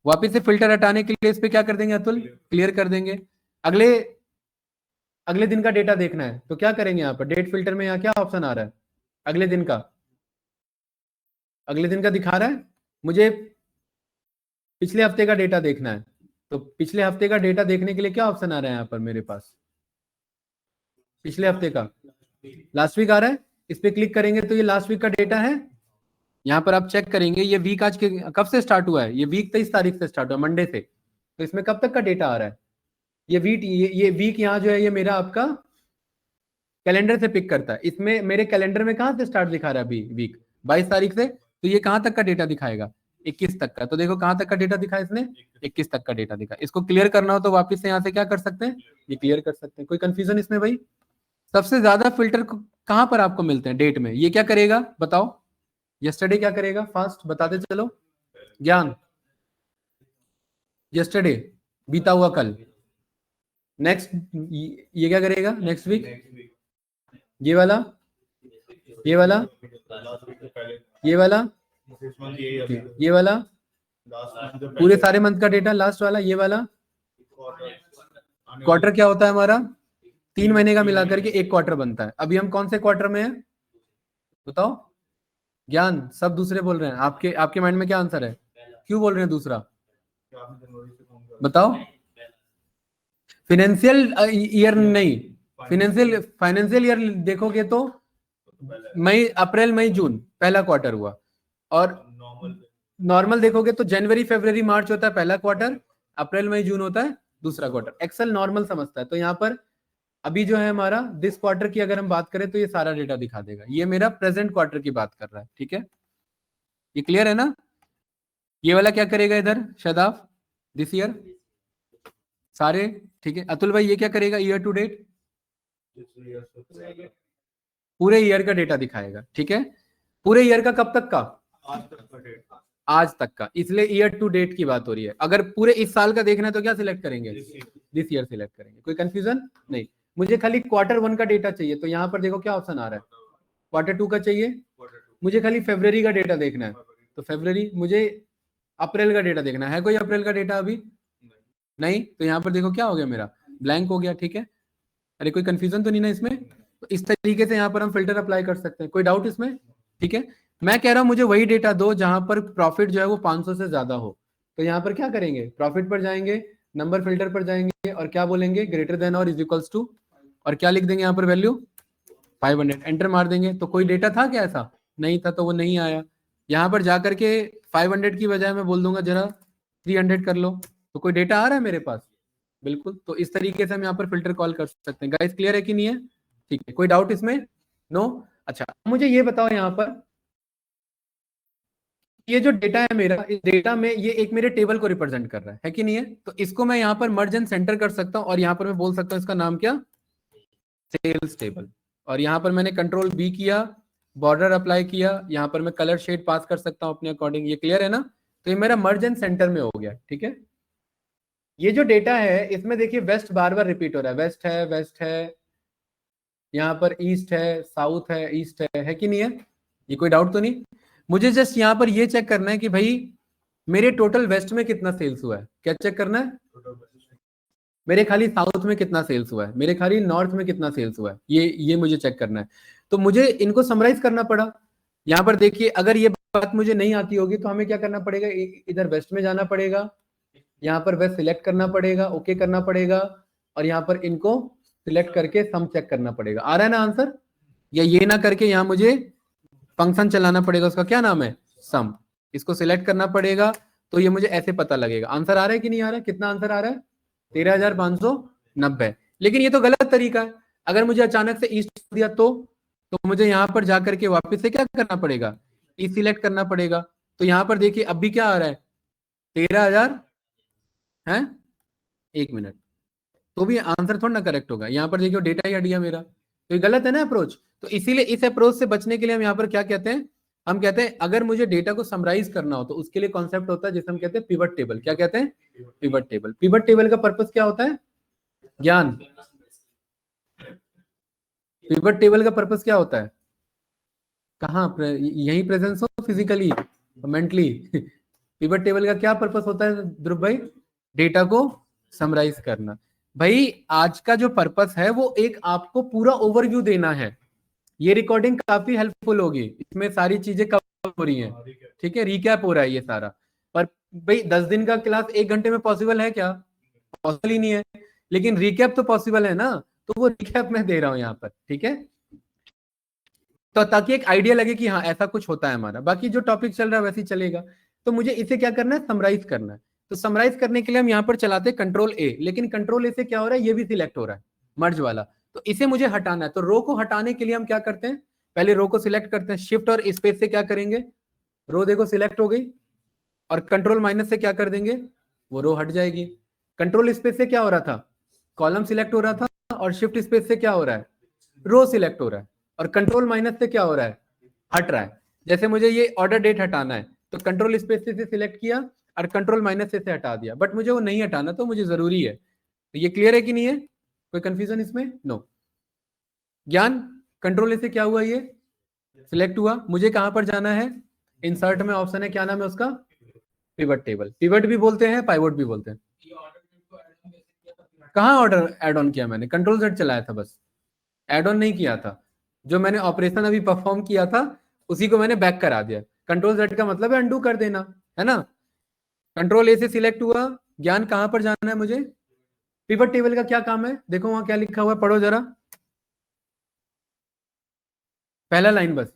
वापिस से फिल्टर हटाने के लिए इस पे क्या कर देंगे अतुल, क्लियर कर देंगे। अगले दिन का डेटा देखना है तो क्या करेंगे, यहाँ पर डेट फिल्टर में यहाँ क्या ऑप्शन आ रहा है, अगले दिन का दिखा रहा है। मुझे पिछले हफ्ते का डेटा देखना है तो पिछले हफ्ते का डेटा देखने के लिए क्या ऑप्शन आ रहा है यहाँ पर मेरे पास, पिछले हफ्ते का, लास्ट वीक आ रहा है। इस पे क्लिक करेंगे तो ये लास्ट वीक का डेटा है। यहाँ पर आप चेक करेंगे ये वीक आज के कब से स्टार्ट हुआ है, ये वीक 23 तारीख से स्टार्ट हुआ, मंडे से। तो इसमें कब तक का डेटा आ रहा है, ये वीक यहाँ जो है ये मेरा आपका कैलेंडर से पिक करता है। इसमें मेरे कैलेंडर में कहाँ से स्टार्ट दिखा रहा है अभी वीक 22 तारीख से। तो ये कहाँ तक का डेटा दिखाएगा, 21 तक का। तो देखो कहाँ तक का डेटा दिखा इसने, 21 तक का डेटा दिखा। इसको क्लियर करना हो तो वापस से यहाँ से क्या कर सकते हैं, ये क्लियर कर सकते हैं। कोई कंफ्यूजन इसमें भाई? सबसे ज्यादा फिल्टर कहां पर आपको मिलते हैं, डेट में। ये क्या करेगा बताओ, यस्टरडे क्या करेगा, फास्ट बताते चलो ज्ञान, यस्टरडे बीता हुआ कल। नेक्स्ट ये क्या करेगा, नेक्स्ट वीक, ये वाला, ये वाला, ये वाला, ये वाला, पूरे सारे मंथ का डेटा, लास्ट वाला ये वाला, क्वार्टर क्या होता है हमारा? 3 महीने का मिलाकर के एक क्वार्टर बनता है। अभी हम कौन से क्वार्टर में है बताओ? ज्ञान, सब दूसरे बोल रहे हैं। आपके आपके माइंड में क्या आंसर है? क्यों बोल रहे हैं दूसरा? बताओ। फाइनेंशियल ईयर नहीं, फाइनेंशियल ईयर देखोगे तो मई, अप्रैल मई जून पहला क्वार्टर हुआ, और नॉर्मल देखोगे तो जनवरी फरवरी मार्च होता है पहला क्वार्टर, अप्रैल मई जून होता है दूसरा क्वार्टर। एक्सेल नॉर्मल समझता है। तो यहाँ पर अभी जो है हमारा दिस क्वार्टर की अगर हम बात करें तो ये सारा डेटा दिखा देगा। ये मेरा प्रेजेंट क्वार्टर की बात कर रहा है, ठीक है? ये क्लियर है ना? ये वाला क्या करेगा इधर शादाब? दिस ईयर सारे, ठीक है। अतुल भाई ये क्या करेगा? ईयर टू डेट पूरे ईयर का डेटा दिखाएगा, ठीक है? पूरे ईयर का कब तक का? आज तक का, इसलिए ईयर टू डेट की बात हो रही है। अगर पूरे इस साल का देखना है तो क्या सिलेक्ट करेंगे? दिस ईयर सिलेक्ट करेंगे। कोई कंफ्यूजन नहीं? मुझे खाली क्वार्टर 1 का डेटा चाहिए, तो यहाँ पर देखो क्या ऑप्शन आ रहा है? क्वार्टर 2 का चाहिए। मुझे खाली फरवरी का डेटा देखना है, तो फरवरी। मुझे अप्रैल का डेटा देखना है कोई अप्रैल का डेटा अभी नहीं? तो यहाँ पर देखो क्या हो गया, मेरा ब्लैंक हो गया, ठीक है? अरे कोई कंफ्यूजन तो नहीं ना इसमें? तो इस तरीके से यहाँ पर हम फिल्टर अप्लाई कर सकते हैं। कोई डाउट इसमें? ठीक है, मैं कह रहा हूं मुझे वही डेटा दो जहां पर प्रॉफिट जो है वो 500 से ज्यादा हो। तो यहाँ पर क्या करेंगे? प्रॉफिट पर जाएंगे, नंबर फिल्टर पर जाएंगे, और क्या बोलेंगे? ग्रेटर देन और इज इक्वल्स टू, और क्या लिख देंगे यहाँ पर? वैल्यू 500, एंटर मार देंगे। तो कोई डेटा था क्या ऐसा? नहीं था, तो वो नहीं आया। यहाँ पर जाकर के 500 की बजाय मैं बोल दूंगा जरा 300 कर लो, तो कोई डेटा आ रहा है मेरे पास? बिल्कुल। तो इस तरीके से हम यहाँ पर फिल्टर कॉल कर सकते हैं। गाइस क्लियर है कि नहीं है? ठीक है, कोई डाउट इसमें? नो? अच्छा, मुझे ये बताओ यहाँ पर, ये जो डेटा है मेरा, इस डेटा में ये एक मेरे टेबल को रिप्रेजेंट कर रहा है कि नहीं है? तो इसको मैं यहाँ पर मर्ज एंड सेंटर कर सकता हूँ, और यहाँ पर मैं बोल सकता हूँ इसका नाम क्या? Sales table. और यहाँ पर मैंने कंट्रोल बी किया, बॉर्डर अप्लाई किया, यहाँ पर मैं कलर शेड पास कर सकता हूँ अपने अकॉर्डिंग। ये क्लियर है ना? तो ये मेरा मर्ज एंड सेंटर में हो गया, ठीक है? ये जो डेटा है इसमें देखिए वेस्ट बार बार रिपीट हो रहा है। वेस्ट है, यहाँ पर ईस्ट है, साउथ है, ईस्ट है कि नहीं है? ये कोई डाउट तो नहीं? मुझे जस्ट यहाँ पर ये चेक करना है कि भाई मेरे टोटल वेस्ट में कितना सेल्स हुआ है। क्या चेक करना है? मेरे खाली साउथ में कितना सेल्स हुआ है, मेरे खाली नॉर्थ में कितना सेल्स हुआ है, ये मुझे चेक करना है। तो मुझे इनको समराइज करना पड़ा। यहाँ पर देखिए, अगर ये बात मुझे नहीं आती होगी तो हमें क्या करना पड़ेगा? इधर वेस्ट में जाना पड़ेगा, यहाँ पर वेस्ट सिलेक्ट करना पड़ेगा, ओके करना पड़ेगा, और यहाँ पर इनको सिलेक्ट करके सम चेक करना पड़ेगा। आ रहा है ना आंसर? या ये ना करके यहाँ मुझे फंक्शन चलाना पड़ेगा, उसका क्या नाम है? सम। इसको सिलेक्ट करना पड़ेगा, तो ये मुझे ऐसे पता लगेगा। आंसर आ रहा है कि नहीं आ रहा है? कितना आंसर आ रहा है? 13,590। लेकिन ये तो गलत तरीका है। अगर मुझे अचानक से ईस्ट दिया तो मुझे यहाँ पर जाकर के वापस से क्या करना पड़ेगा? ईस्ट सिलेक्ट करना पड़ेगा। तो यहाँ पर देखिए अभी क्या आ रहा है? 13,000 है। 1 मिनट, तो भी आंसर थोड़ा ना करेक्ट होगा। यहाँ पर देखिए डेटा ही हट गया मेरा, तो ये गलत है ना अप्रोच। तो इसीलिए इस अप्रोच से बचने के लिए हम यहाँ पर क्या कहते हैं? हम कहते हैं अगर मुझे डेटा को समराइज करना हो तो उसके लिए कॉन्सेप्ट होता है जिसे हम कहते हैं पिवट टेबल। क्या कहते हैं? Pivot table. पिवट टेबल का पर्पस क्या होता है? ज्ञान, पिवट टेबल का पर्पस क्या होता है? कहाँ यही प्रेजेंस हो, फिजिकली, मेंटली? पिवट टेबल का क्या पर्पस होता है ध्रुव भाई? डेटा को समराइज करना। भाई आज का जो पर्पस है वो एक आपको पूरा ओवरव्यू देना है। ये रिकॉर्डिंग काफी हेल्पफुल होगी, इसमें सारी चीजें कवर हो रही हैं, ठीक है? रिकैप हो रहा है ये सारा। पर भाई 10 दिन का क्लास 1 घंटे में पॉसिबल है क्या? पॉसिबल ही नहीं है। लेकिन रिकैप तो पॉसिबल है ना, तो वो रिकैप मैं दे रहा हूं यहाँ पर, ठीक है? तो ताकि एक आइडिया लगे कि हाँ ऐसा कुछ होता है हमारा। बाकी जो टॉपिक चल रहा है वैसे ही चलेगा। तो मुझे इसे क्या करना है? समराइज करना है। तो समराइज करने के लिए हम यहाँ पर चलाते हैं कंट्रोल ए, लेकिन कंट्रोल ए से क्या हो रहा है? ये भी सिलेक्ट हो रहा है, मर्ज वाला। तो इसे मुझे हटाना है। तो रो को हटाने के लिए हम क्या करते हैं? पहले रो को सिलेक्ट करते हैं, शिफ्ट और स्पेस से क्या करेंगे? रो देखो सिलेक्ट हो गई, और कंट्रोल माइनस से क्या कर देंगे? वो रो हट जाएगी। कंट्रोल स्पेस से क्या हो रहा था? कॉलम सिलेक्ट हो रहा था, और शिफ्ट स्पेस से क्या हो रहा है? रो सिलेक्ट हो रहा है। और कंट्रोल माइनस से क्या हो रहा है? हट रहा है। जैसे मुझे ये ऑर्डर डेट हटाना है, तो कंट्रोल स्पेस से सिलेक्ट किया और कंट्रोल माइनस से हटा दिया, बट मुझे वो नहीं हटाना, तो मुझे जरूरी है। तो ये क्लियर है कि नहीं है? कोई कंफ्यूजन इसमें? नो। ज्ञान, कंट्रोल से क्या हुआ? ये सिलेक्ट हुआ। मुझे कहां पर जाना है? इंसर्ट में ऑप्शन है, क्या नाम है उसका? Pivot table. पिवट भी बोलते हैं, पाइवट भी बोलते हैं। कहाँ ऑर्डर ऐड ऑन किया मैंने? कंट्रोल Z चलाया था बस, ऐड ऑन नहीं किया था। जो मैंने ऑपरेशन अभी परफॉर्म किया था उसी को मैंने बैक करा दिया। कंट्रोल Z का मतलब है अंडू कर देना, है ना। कंट्रोल A से सिलेक्ट हुआ, ज्ञान कहां पर जाना है मुझे? पिवट टेबल का क्या काम है? देखो वहां क्या लिखा हुआ है, पढ़ो जरा पहला लाइन बस,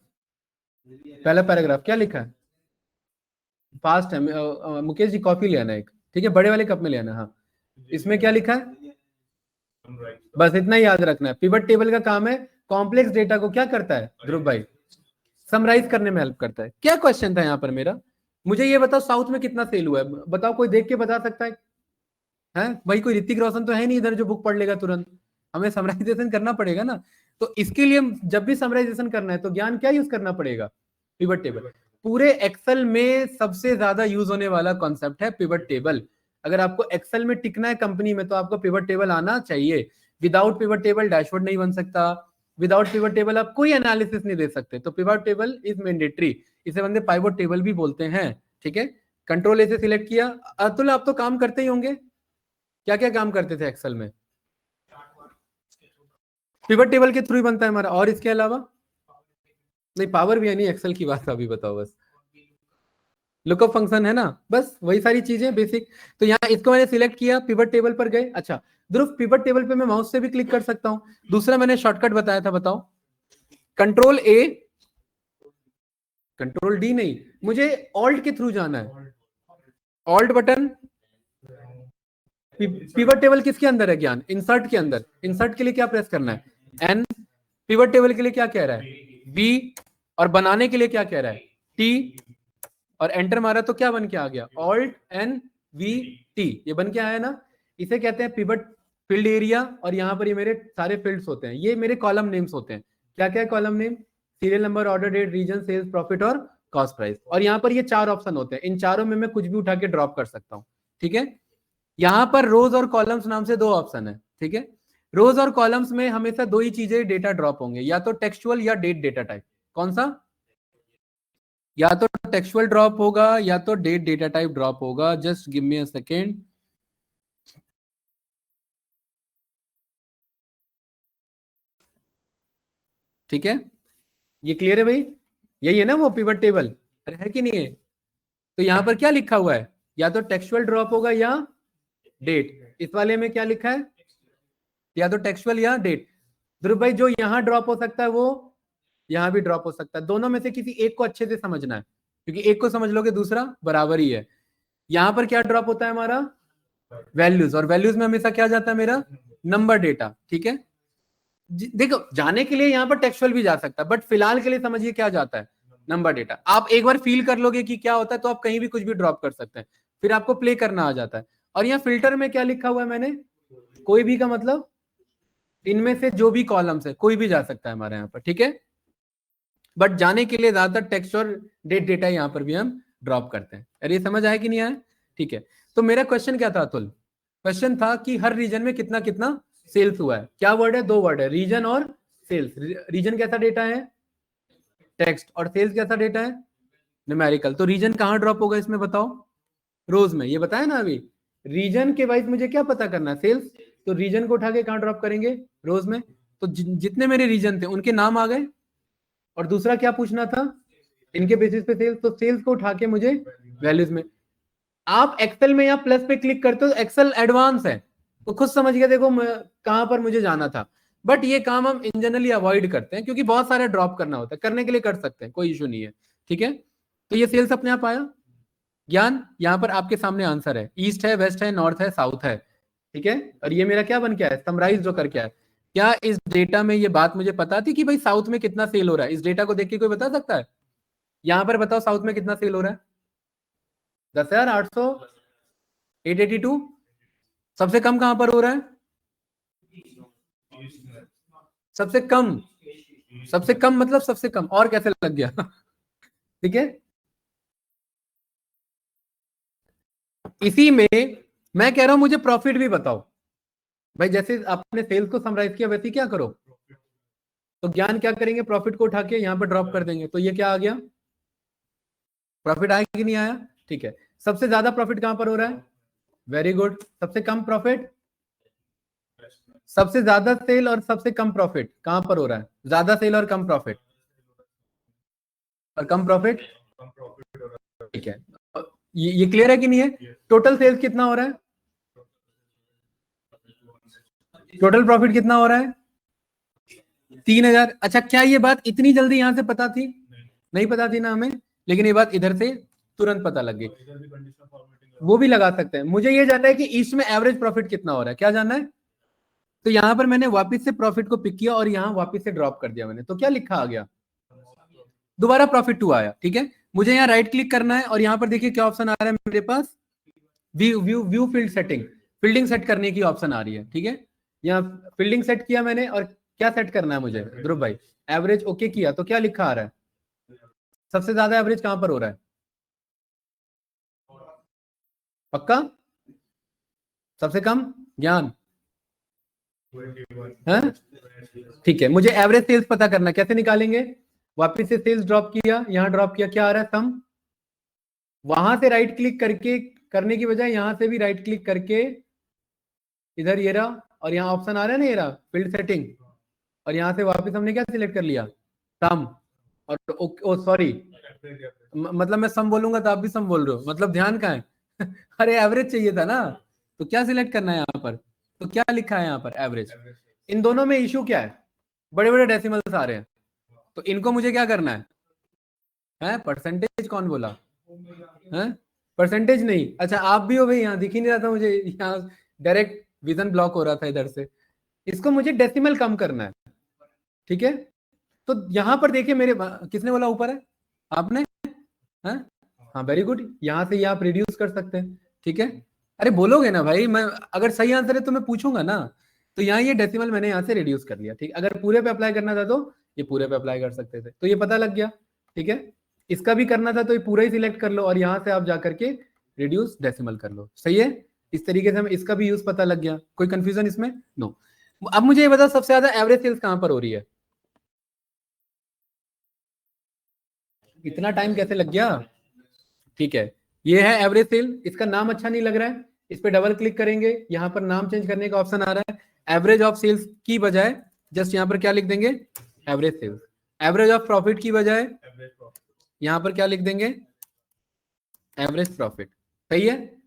पहला पैराग्राफ क्या लिखा है? फास्ट है मुकेश जी, कॉफी ले आना एक, ठीक है, बड़े वाले कप में ले आना। हाँ, इसमें क्या लिखा है? बस इतना ही याद रखना है। पिवट टेबल का काम है कॉम्प्लेक्स डेटा को क्या करता है ध्रुव भाई? समराइज करने में हेल्प करता है। क्या क्वेश्चन था यहाँ पर मेरा? मुझे ये बताओ साउथ में कितना सेल हुआ है, बताओ, कोई देख के बता सकता है? हैं भाई, कोई ऋतिक रोशन तो है नहीं इधर जो बुक पढ़ लेगा तुरंत, हमें समराइजेशन करना पड़ेगा ना। तो इसके लिए जब भी समराइजेशन करना है तो ज्ञान क्या यूज करना पड़ेगा? Pivot table. पूरे एक्सेल में सबसे ज्यादा यूज होने वाला कॉन्सेप्ट है पिवट टेबल। अगर आपको एक्सेल में टिकना है कंपनी में तो आपको पिवट टेबल आना चाहिए। विदाउट पिवट टेबल डैशबोर्ड नहीं बन सकता, विदाउट पिवट टेबल आप कोई एनालिसिस नहीं दे सकते। तो पिवट टेबल इज मैंडेटरी, इसे बंदे पाइवट टेबल भी बोलते हैं, ठीक है। कंट्रोल ए से सिलेक्ट किया। अतुल आप तो काम करते ही होंगे, क्या क्या काम करते थे एक्सेल में? पिवट टेबल के थ्रू ही बनता है हमारा, और इसके अलावा नहीं, पावर भी है नहीं, एक्सेल की बात अभी बताओ बस। लुकअप फंक्शन है ना, बस वही सारी चीजें बेसिक। तो यहाँ इसको मैंने सिलेक्ट किया, पिवट टेबल पर गए। अच्छा ध्रुव, पिवट टेबल पे मैं माउस से भी क्लिक कर सकता हूं। दूसरा मैंने शॉर्टकट बताया था, बताओ। कंट्रोल ए, कंट्रोल डी नहीं, मुझे ऑल्ट के थ्रू जाना है। ऑल्ट बटन, पिवट टेबल किसके अंदर है ज्ञान? इंसर्ट के अंदर। इंसर्ट के लिए क्या प्रेस करना है? एन। पिवट टेबल के लिए क्या कह रहा है? बी। और बनाने के लिए क्या कह रहा है? टी। और एंटर मारा तो क्या बन के आ गया? ऑल्ट एन वी टी, ये बन के आया ना। इसे कहते हैं पिवट फील्ड एरिया। और यहाँ पर ये मेरे सारे फील्ड्स होते हैं, ये मेरे कॉलम नेम्स होते हैं। क्या क्या है column name? Serial number, order date, region, sales, profit और कॉस्ट प्राइस। और यहाँ पर ये 4 ऑप्शन होते हैं, इन चारों में मैं कुछ भी उठा के ड्रॉप कर सकता हूँ, ठीक है। यहाँ पर रोज और कॉलम्स नाम से 2 ऑप्शन है, ठीक है। रोज और कॉलम्स में हमेशा 2 ही चीजें डेटा ड्रॉप होंगे, या तो टेक्सचुअल या डेट डेटा टाइप। कौन सा? या तो टेक्सचुअल ड्रॉप होगा या तो डेट डेटा टाइप ड्रॉप होगा। Just give me a second. ठीक है, ये क्लियर है भाई? यही है ना वो पिवट टेबल, अरे है कि नहीं है? तो यहां पर क्या लिखा हुआ है? या तो टेक्सचुअल ड्रॉप होगा या डेट। इस वाले में क्या लिखा है? या तो टेक्सचुअल या डेट। ध्रुव भाई, जो यहां ड्रॉप हो सकता है वो यहां भी ड्रॉप हो सकता है। दोनों में से किसी एक को अच्छे से समझना है, क्योंकि एक को समझ लोगे दूसरा बराबर ही है। यहां पर क्या ड्रॉप होता है हमारा? वैल्यूज। और वैल्यूज में हमेशा क्या जाता है मेरा? नंबर डेटा, ठीक है। देखो, जाने के लिए यहाँ पर टेक्सचुअल भी जा सकता है, बट फिलहाल के लिए समझिए क्या जाता है? Number data. आप एक बार फील कर लोगे कि क्या होता है तो आप कहीं भी कुछ भी ड्रॉप कर सकते हैं, फिर आपको प्ले करना आ जाता है। और यहाँ फिल्टर में क्या लिखा हुआ है मैंने? कोई भी का मतलब इनमें से जो भी कॉलम्स है कोई भी जा सकता है हमारे यहाँ पर, ठीक है। बट जाने के लिए ज्यादातर टेक्स्ट और डेट डेटा यहाँ पर भी हम ड्रॉप करते हैं। अरे ये समझ आया कि नहीं आया? ठीक है। तो मेरा क्वेश्चन क्या था अतुल? क्वेश्चन था कि हर रीजन में कितना कितना सेल्स हुआ है। क्या वर्ड है? 2 वर्ड है, रीजन और सेल्स। रीजन कैसा डेटा है? टेक्स्ट। और सेल्स कैसा डेटा है? न्यूमेरिकल। तो रीजन कहाँ ड्रॉप होगा इसमें बताओ? रोज में, ये बताया ना अभी। रीजन के वाइज मुझे क्या पता करना है? सेल्स। तो रीजन को उठा के कहाँ ड्रॉप करेंगे? रोज में। तो जितने मेरे रीजन थे उनके नाम आ गए। और दूसरा क्या पूछना था? इनके बेसिस पे सेल्स। तो सेल्स को उठा के मुझे वैल्यूज में। आप एक्सेल में या प्लस पे क्लिक करते हो, एक्सेल एडवांस है तो खुद समझ गया, देखो कहां पर मुझे जाना था। बट ये काम हम इन जनरली अवॉइड करते हैं, क्योंकि बहुत सारे ड्रॉप करना होता है। करने के लिए कर सकते हैं, कोई इशू नहीं है, ठीक है। तो ये सेल्स अपने आप आया। ज्ञान, यहां पर आपके सामने आंसर है, ईस्ट है, वेस्ट है, नॉर्थ है, साउथ है, ठीक है। और ये मेरा क्या बन गया है? समराइज जो करके है। क्या इस डेटा में ये बात मुझे पता थी कि भाई साउथ में कितना सेल हो रहा है? इस डेटा को देख के कोई बता सकता है? यहां पर बताओ साउथ में कितना सेल हो रहा है? 10,800, 882। सबसे कम कहां पर हो रहा है? सबसे कम। सबसे कम मतलब सबसे कम, और कैसे लग गया? ठीक है। इसी में मैं कह रहा हूं मुझे प्रॉफिट भी बताओ। भाई जैसे आपने सेल्स को समराइज किया वैसे ही क्या करो। तो ज्ञान क्या करेंगे? प्रॉफिट को उठा के यहां पर ड्रॉप कर देंगे। तो ये क्या आ गया? प्रॉफिट आया कि नहीं आया? ठीक है। सबसे ज्यादा प्रॉफिट कहां पर हो रहा है? Very good. सबसे कम प्रॉफिट? सबसे ज्यादा सेल और सबसे कम प्रॉफिट कहां पर हो रहा है? ज्यादा सेल और कम प्रॉफिट, और कम प्रॉफिट, ठीक है। ये क्लियर है कि नहीं है? टोटल सेल्स कितना हो रहा है? टोटल प्रॉफिट कितना हो रहा है? 3000। अच्छा, क्या ये बात इतनी जल्दी यहां से पता थी? नहीं पता थी ना हमें, लेकिन ये बात इधर से तुरंत पता लग गई। वो भी लगा सकते हैं। मुझे ये जानना है कि ईस्ट में एवरेज प्रॉफिट कितना हो रहा है, क्या जानना है? तो यहां पर मैंने वापस से प्रॉफिट को पिक किया और यहां वापस से ड्रॉप कर दिया मैंने, तो क्या लिखा आ गया? दोबारा प्रॉफिट 2 आया, ठीक है। मुझे यहाँ राइट क्लिक करना है और यहाँ पर देखिए क्या ऑप्शन आ रहा है मेरे पास, view field setting, fielding set करने की ऑप्शन आ रही है, ठीक है। यहाँ फील्डिंग सेट किया मैंने, और क्या सेट करना है मुझे ध्रुव भाई? एवरेज ओके किया, तो क्या लिखा आ रहा है? सबसे ज्यादा एवरेज कहां पर हो रहा है? पक्का? सबसे कम? ज्ञान है? ठीक है, मुझे एवरेज सेल्स पता करना है, कैसे निकालेंगे? वापिस से सेल्स ड्रॉप किया, यहां ड्रॉप किया, क्या आ रहा है? सम। वहां से राइट क्लिक करके करने की बजाय यहां से भी राइट क्लिक करके इधर ये रहा, और यहाँ ऑप्शन आ रहा है ना, ये रहा फील्ड सेटिंग, और यहाँ से वापस हमने क्या सिलेक्ट कर लिया? सम। और ओ सॉरी, मतलब मैं सम बोलूंगा तो आप भी सम बोल रहे हो, मतलब ध्यान कहाँ है? अरे एवरेज चाहिए था ना, तो क्या सिलेक्ट करना है यहाँ पर? तो क्या लिखा है यहाँ पर? एवरेज। इन दोनों में इशू क्या है? बड़े बड़े डेसिमल्स आ रहे हैं, तो इनको मुझे क्या करना है? परसेंटेज कौन बोला है? परसेंटेज नहीं? अच्छा आप भी हो भाई, यहाँ दिख ही नहीं रहा था मुझे, यहाँ डायरेक्ट विजन ब्लॉक हो रहा था इधर से। इसको मुझे डेसिमल कम करना है, ठीक है। तो यहां पर देखिए मेरे, किसने बोला ऊपर है? आपने है? हाँ वेरी गुड, यहां से ये आप रिड्यूस कर सकते हैं, ठीक है। अरे बोलोगे ना भाई, मैं अगर सही आंसर है तो मैं पूछूंगा ना। तो यहाँ ये डेसिमल मैंने यहाँ से रिड्यूस कर लिया, ठीक। अगर पूरे पे अप्लाई करना था तो ये पूरे पे अप्लाई कर सकते थे, तो ये पता लग गया, ठीक है। इसका भी करना था तो ये पूरा ही सिलेक्ट कर लो और यहाँ से आप जाकर के रिड्यूस डेसिमल कर लो, सही है। इस तरीके से हमें इसका भी यूज पता लग गया। कोई कंफ्यूजन इसमें? नो। अब मुझे ये बताओ सबसे ज्यादा एवरेज सेल्स कहां पर हो रही है? इतना टाइम कैसे लग गया? ठीक है, ये है एवरेज सेल। इसका नाम अच्छा नहीं लग रहा है, इस पे डबल क्लिक करेंगे, यहाँ पर नाम चेंज करने का ऑप्शन आ रहा है। एवरेज ऑफ सेल्स की बजाय जस्ट यहाँ पर क्या लिख देंगे? Average sales. Average of profit की बजाय यहाँ पर क्या लिख देंगे? एवरेज प्रॉफिट, सही है।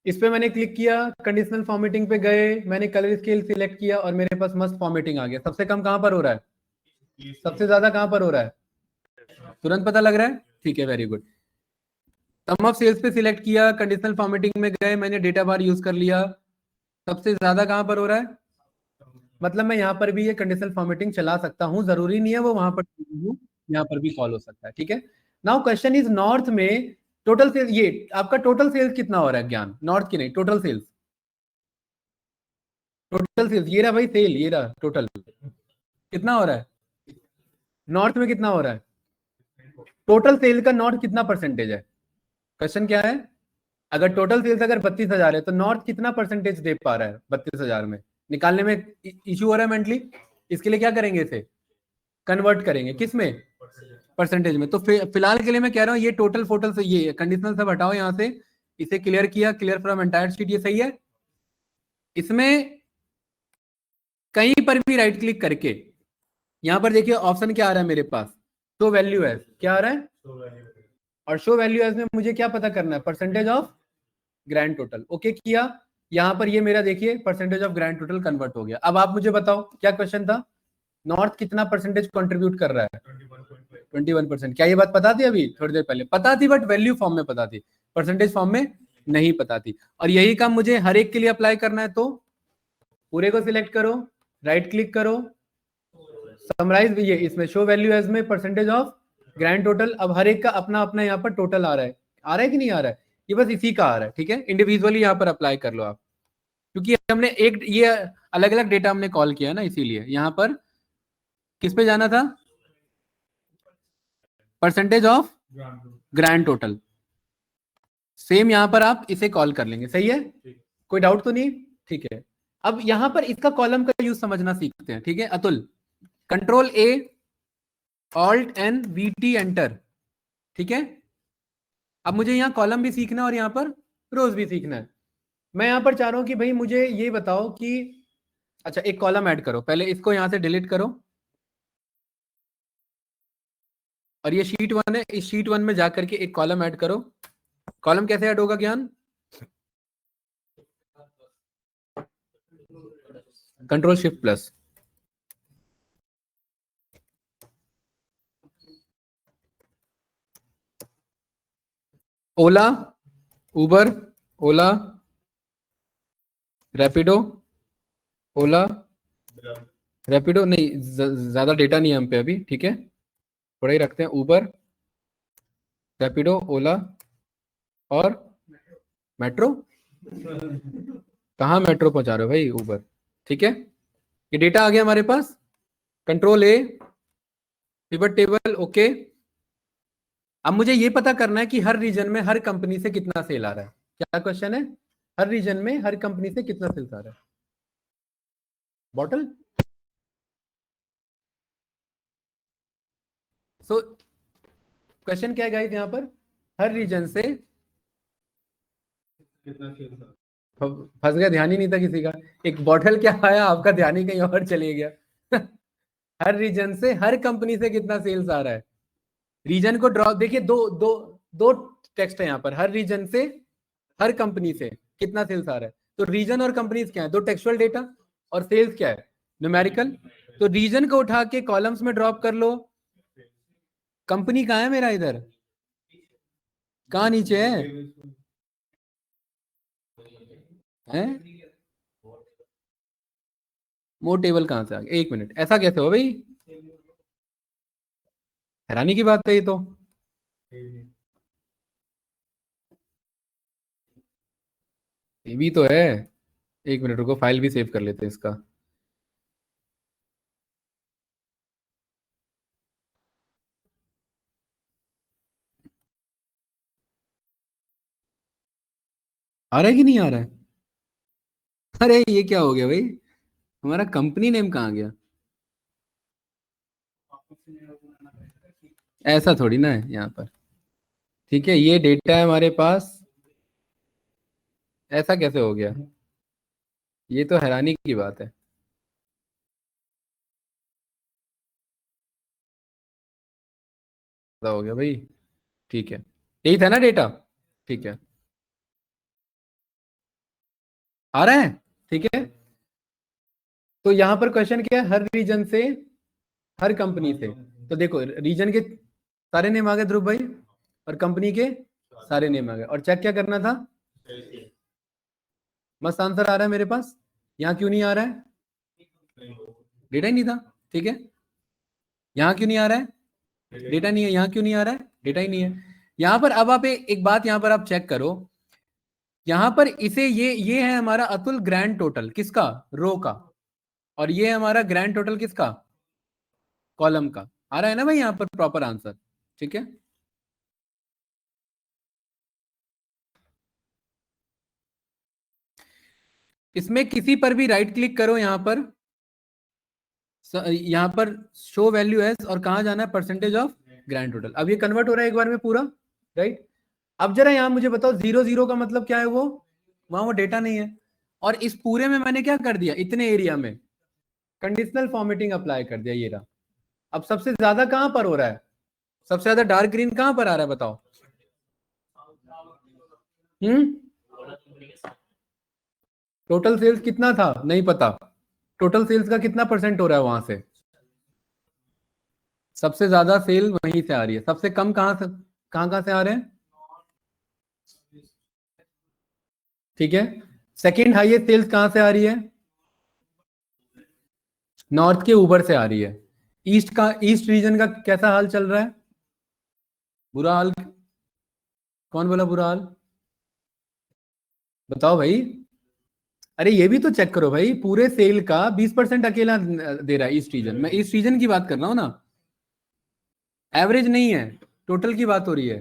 इस पे मैंने क्लिक किया, कंडीशनल फॉर्मेटिंग पे गए, मैंने कलर स्केल सिलेक्ट किया और मेरे पास मस्त फॉर्मेटिंग आ गया। सबसे कम कहां पर हो रहा है? सबसे ज्यादा कहां पर हो रहा है? तुरंत पता लग रहा है, ठीक है, very good. Sum of sales पे सिलेक्ट किया, कंडीशनल फॉर्मेटिंग में गए, मैंने डेटा बार यूज कर लिया। सबसे ज्यादा कहां पर हो रहा है? मतलब मैं यहाँ पर भी ये कंडीशनल फॉर्मेटिंग चला सकता हूँ, जरूरी नहीं है वो वहां पर यहाँ पर भी कॉल हो सकता है, ठीक है। नाउ क्वेश्चन इज नॉर्थ में टोटल सेल्स, ये आपका टोटल सेल्स कितना हो रहा है ज्ञान? नॉर्थ की नहीं, टोटल सेल्स। टोटल सेल्स ये रहा भाई, सेल ये रहा, टोटल कितना हो रहा है? नॉर्थ में कितना हो रहा है? टोटल सेल का नॉर्थ कितना परसेंटेज है? क्वेश्चन क्या है? अगर टोटल सेल्स अगर 32,000 है तो नॉर्थ कितना परसेंटेज दे पा रहा है 32,000 में? निकालने में इश्यू हो रहा है मेंटली। इसके लिए क्या करेंगे? इसे कन्वर्ट करेंगे किस में? परसेंटेज में। तो फिलहाल के लिए मैं कह रहा हूँ ये टोटल फोटल से ये कंडीशनल सब हटाओ यहाँ से, इसे क्लियर किया, क्लियर फ्रॉम एंटायर शीट, ये सही है। इसमें कहीं पर भी राइट क्लिक करके यहाँ पर देखिए ऑप्शन क्या आ रहा है मेरे पास? शो वैल्यू एज, क्या आ रहा है? और शो वैल्यू एज में मुझे क्या पता करना है? Percentage of grand total. Okay किया, यहाँ पर ये मेरा देखिए percentage of grand total convert हो गया। अब आप मुझे बताओ क्या क्वेश्चन था? नॉर्थ कितना परसेंटेज कंट्रीब्यूट कर रहा है? 21%। क्या ये बात पता थी? अभी थोड़ी देर पहले पता थी, बट वैल्यू फॉर्म में पता थी, परसेंटेज फॉर्म में नहीं पता थी। और यही काम मुझे हर एक के लिए अप्लाई करना है, तो पूरे को सिलेक्ट करो, राइट क्लिक करो, समराइज, ये इसमें शो वैल्यू एज में परसेंटेज ऑफ ग्रैंड टोटल। अब हर एक का अपना अपना यहाँ पर टोटल आ रहा है कि नहीं आ रहा है? ये बस इसी का आ रहा है, ठीक है। इंडिविजुअली यहाँ पर अप्लाई कर लो आप, क्योंकि हमने एक ये अलग अलग डेटा हमने कॉल किया है ना, इसीलिए यहाँ पर किस पे जाना था? Percentage of grand total. Same यहाँ पर आप इसे कॉल कर लेंगे, सही है। कोई डाउट तो नहीं? ठीक है। अब यहाँ पर इसका कॉलम का यूज समझना सीखते हैं, ठीक है। Atul, control A Alt N V T enter, ठीक है। अब मुझे यहाँ कॉलम भी सीखना है और यहाँ पर रोज भी सीखना है। मैं यहाँ पर चाह रहा हूँ कि भाई मुझे ये बताओ कि अच्छा एक कॉलम ऐड करो, पहले इसको यहां से डिलीट करो, और ये शीट 1 है, इस शीट 1 में जाकर के एक कॉलम ऐड करो। कॉलम कैसे ऐड होगा ज्ञान? Control shift plus. Ola, Uber, Ola, Rapido, Ola, Rapido नहीं, ज्यादा डेटा नहीं है हम पे अभी, ठीक है, थोड़ा ही रखते हैं। उबर, रैपिडो, ओला और मेट्रो। कहाँ मेट्रो पहुंचा रहे हो भाई? उबर, ठीक है। ये डेटा आ गया हमारे पास, control A, pivot table, okay. अब मुझे ये पता करना है कि हर रीजन में हर कंपनी से कितना सेल आ रहा है। क्या क्वेश्चन है? हर रीजन में हर कंपनी से कितना सेल्स आ रहा है? बॉटल। सो क्वेश्चन क्या है गाइस यहाँ पर? हर रीजन से फंस गया, ध्यान ही नहीं था किसी का। एक बॉटल क्या आया, आपका ध्यान ही कहीं और चले गया। हर रीजन से हर कंपनी से कितना सेल्स आ रहा है? रीजन को ड्रॉ, देखिए दो दो दो टेक्स्ट है यहाँ पर। हर रीजन से हर कंपनी से कितना सेल्स आ रहा है, तो रीजन और कंपनीज क्या है? दो टेक्सुअल डेटा, और सेल्स क्या है? न्यूमेरिकल। तो रीजन को उठा के कॉलम्स में ड्रॉप कर लो। कंपनी कहाँ है मेरा इधर? कहाँ नीचे है? हैं? मोर टेबल कहाँ से आ गया? एक मिनट, ऐसा कैसे हो भाई? हैरानी की बात है ये तो। ये भी तो है। एक मिनट रुको, फाइल भी सेव कर लेते हैं इसका। आ रहा है कि नहीं आ रहा है? अरे ये क्या हो गया भाई? हमारा कंपनी नेम कहाँ गया? ऐसा थोड़ी ना है यहाँ पर, ठीक है। ये डेटा है हमारे पास, ऐसा कैसे हो गया? ये तो हैरानी की बात है। ऐसा हो गया भाई, ठीक है। यही था ना डेटा, ठीक है। आ रहा है, ठीक है। तो यहाँ पर क्वेश्चन क्या है? हर रीजन से हर कंपनी से। तो देखो रीजन के सारे नेम आ गए ध्रुव भाई, और कंपनी के सारे नेम आ गए, और चेक क्या करना था? मस्त आंसर आ रहा है मेरे पास। यहाँ क्यों नहीं आ रहा है? डेटा ही नहीं था, ठीक है। यहाँ क्यों नहीं आ रहा है? डेटा नहीं है। यहाँ क्यों नहीं आ रहा है? डेटा ही नहीं है। यहाँ पर अब आप एक बात यहाँ पर आप चेक करो, यहाँ पर इसे ये है हमारा अतुल ग्रैंड टोटल किसका? रो का। और ये है हमारा ग्रैंड टोटल किसका? कॉलम का। आ रहा है ना भाई यहाँ पर प्रॉपर आंसर, ठीक है। इसमें किसी पर भी राइट क्लिक करो यहाँ पर, यहाँ पर शो वैल्यू एज, और कहाँ जाना है? Percentage of grand total. अब ये कन्वर्ट हो रहा है एक बार में पूरा, राइट। अब जरा यहाँ मुझे बताओ, 0 0 का मतलब क्या है? वो वहां वो डेटा नहीं है, और इस पूरे में मैंने क्या कर दिया? इतने एरिया में कंडीशनल फॉर्मेटिंग अप्लाई कर दिया, ये रहा। अब सबसे ज्यादा कहां पर हो रहा है? सबसे ज्यादा डार्क ग्रीन कहां पर आ रहा है बताओ? हम्म, टोटल सेल्स कितना था नहीं पता? टोटल सेल्स का कितना परसेंट हो रहा है वहां से? सबसे ज्यादा सेल वहीं से आ रही है, सबसे कम कहां से आ रहे हैं? ठीक है। सेकंड हाईएस्ट सेल्स कहां से आ रही है? नॉर्थ के ऊपर से आ रही है। ईस्ट रीजन का कैसा हाल चल रहा है? बुरा हाल। कौन बोला बुरा हाल? बताओ भाई। अरे ये भी तो चेक करो भाई, पूरे सेल का 20% अकेला दे रहा है ईस्ट रीजन। मैं ईस्ट रीजन की बात कर रहा हूँ ना, एवरेज नहीं है, टोटल की बात हो रही है।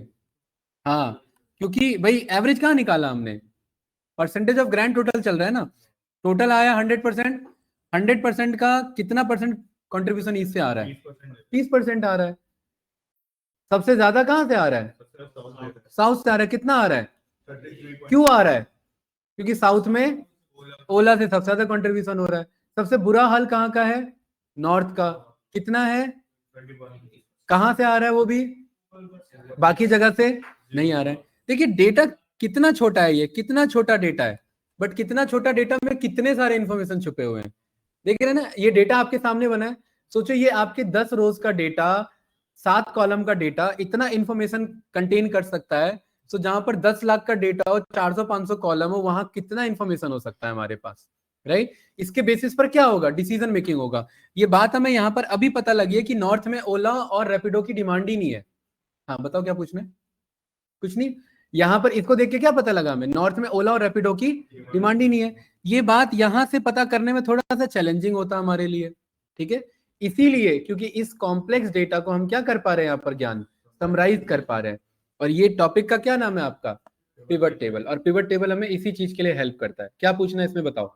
हाँ, क्योंकि भाई एवरेज कहाँ निकाला हमने? परसेंटेज ऑफ ग्रैंड टोटल चल रहा है ना। टोटल आया 100%, 100% का कितना परसेंट कॉन्ट्रीब्यूशन ईस्ट से आ रहा है? 30% आ रहा है। सबसे ज्यादा कहाँ से आ रहा है? साउथ से आ रहा है। कितना आ रहा है? क्यों आ रहा है? क्योंकि साउथ में ओला से सबसे ज्यादा कंट्रीब्यूशन हो रहा है। सबसे बुरा हाल कहाँ का है? नॉर्थ का। कितना है? कहाँ से आ रहा है वो भी? बाकी जगह से नहीं आ रहा है। देखिए डेटा कितना छोटा है, ये कितना छोटा डेटा है, बट कितना छोटा डेटा में कितने सारे इंफॉर्मेशन छुपे हुए हैं। देख रहे हैं ना, ये डेटा आपके सामने बना है। सोचो ये आपके 10 रोज का डेटा, 7 कॉलम का डेटा इतना इंफॉर्मेशन कंटेन कर सकता है। तो जहां पर 10 लाख का डेटा हो, 400-500 कॉलम हो, वहां कितना इंफॉर्मेशन हो सकता है हमारे पास, राइट? इसके बेसिस पर क्या होगा? डिसीजन मेकिंग होगा। ये बात हमें यहाँ पर अभी पता लगी है कि नॉर्थ में ओला और रैपिडो की डिमांड ही नहीं है। हाँ बताओ क्या पूछना है? कुछ नहीं। यहां पर इसको देख के क्या पता लगा हमें? नॉर्थ में ओला और रैपिडो की डिमांड ही नहीं है। ये बात यहां से पता करने में थोड़ा सा चैलेंजिंग होता है हमारे लिए, ठीक है? इसीलिए क्योंकि इस कॉम्प्लेक्स डेटा को हम क्या कर पा रहे हैं यहाँ पर? ज्ञान समराइज कर पा रहे हैं। और ये टॉपिक का क्या नाम है आपका? Pivot table. और पिवट टेबल हमें इसी चीज के लिए हेल्प करता है। क्या पूछना है इसमें बताओ?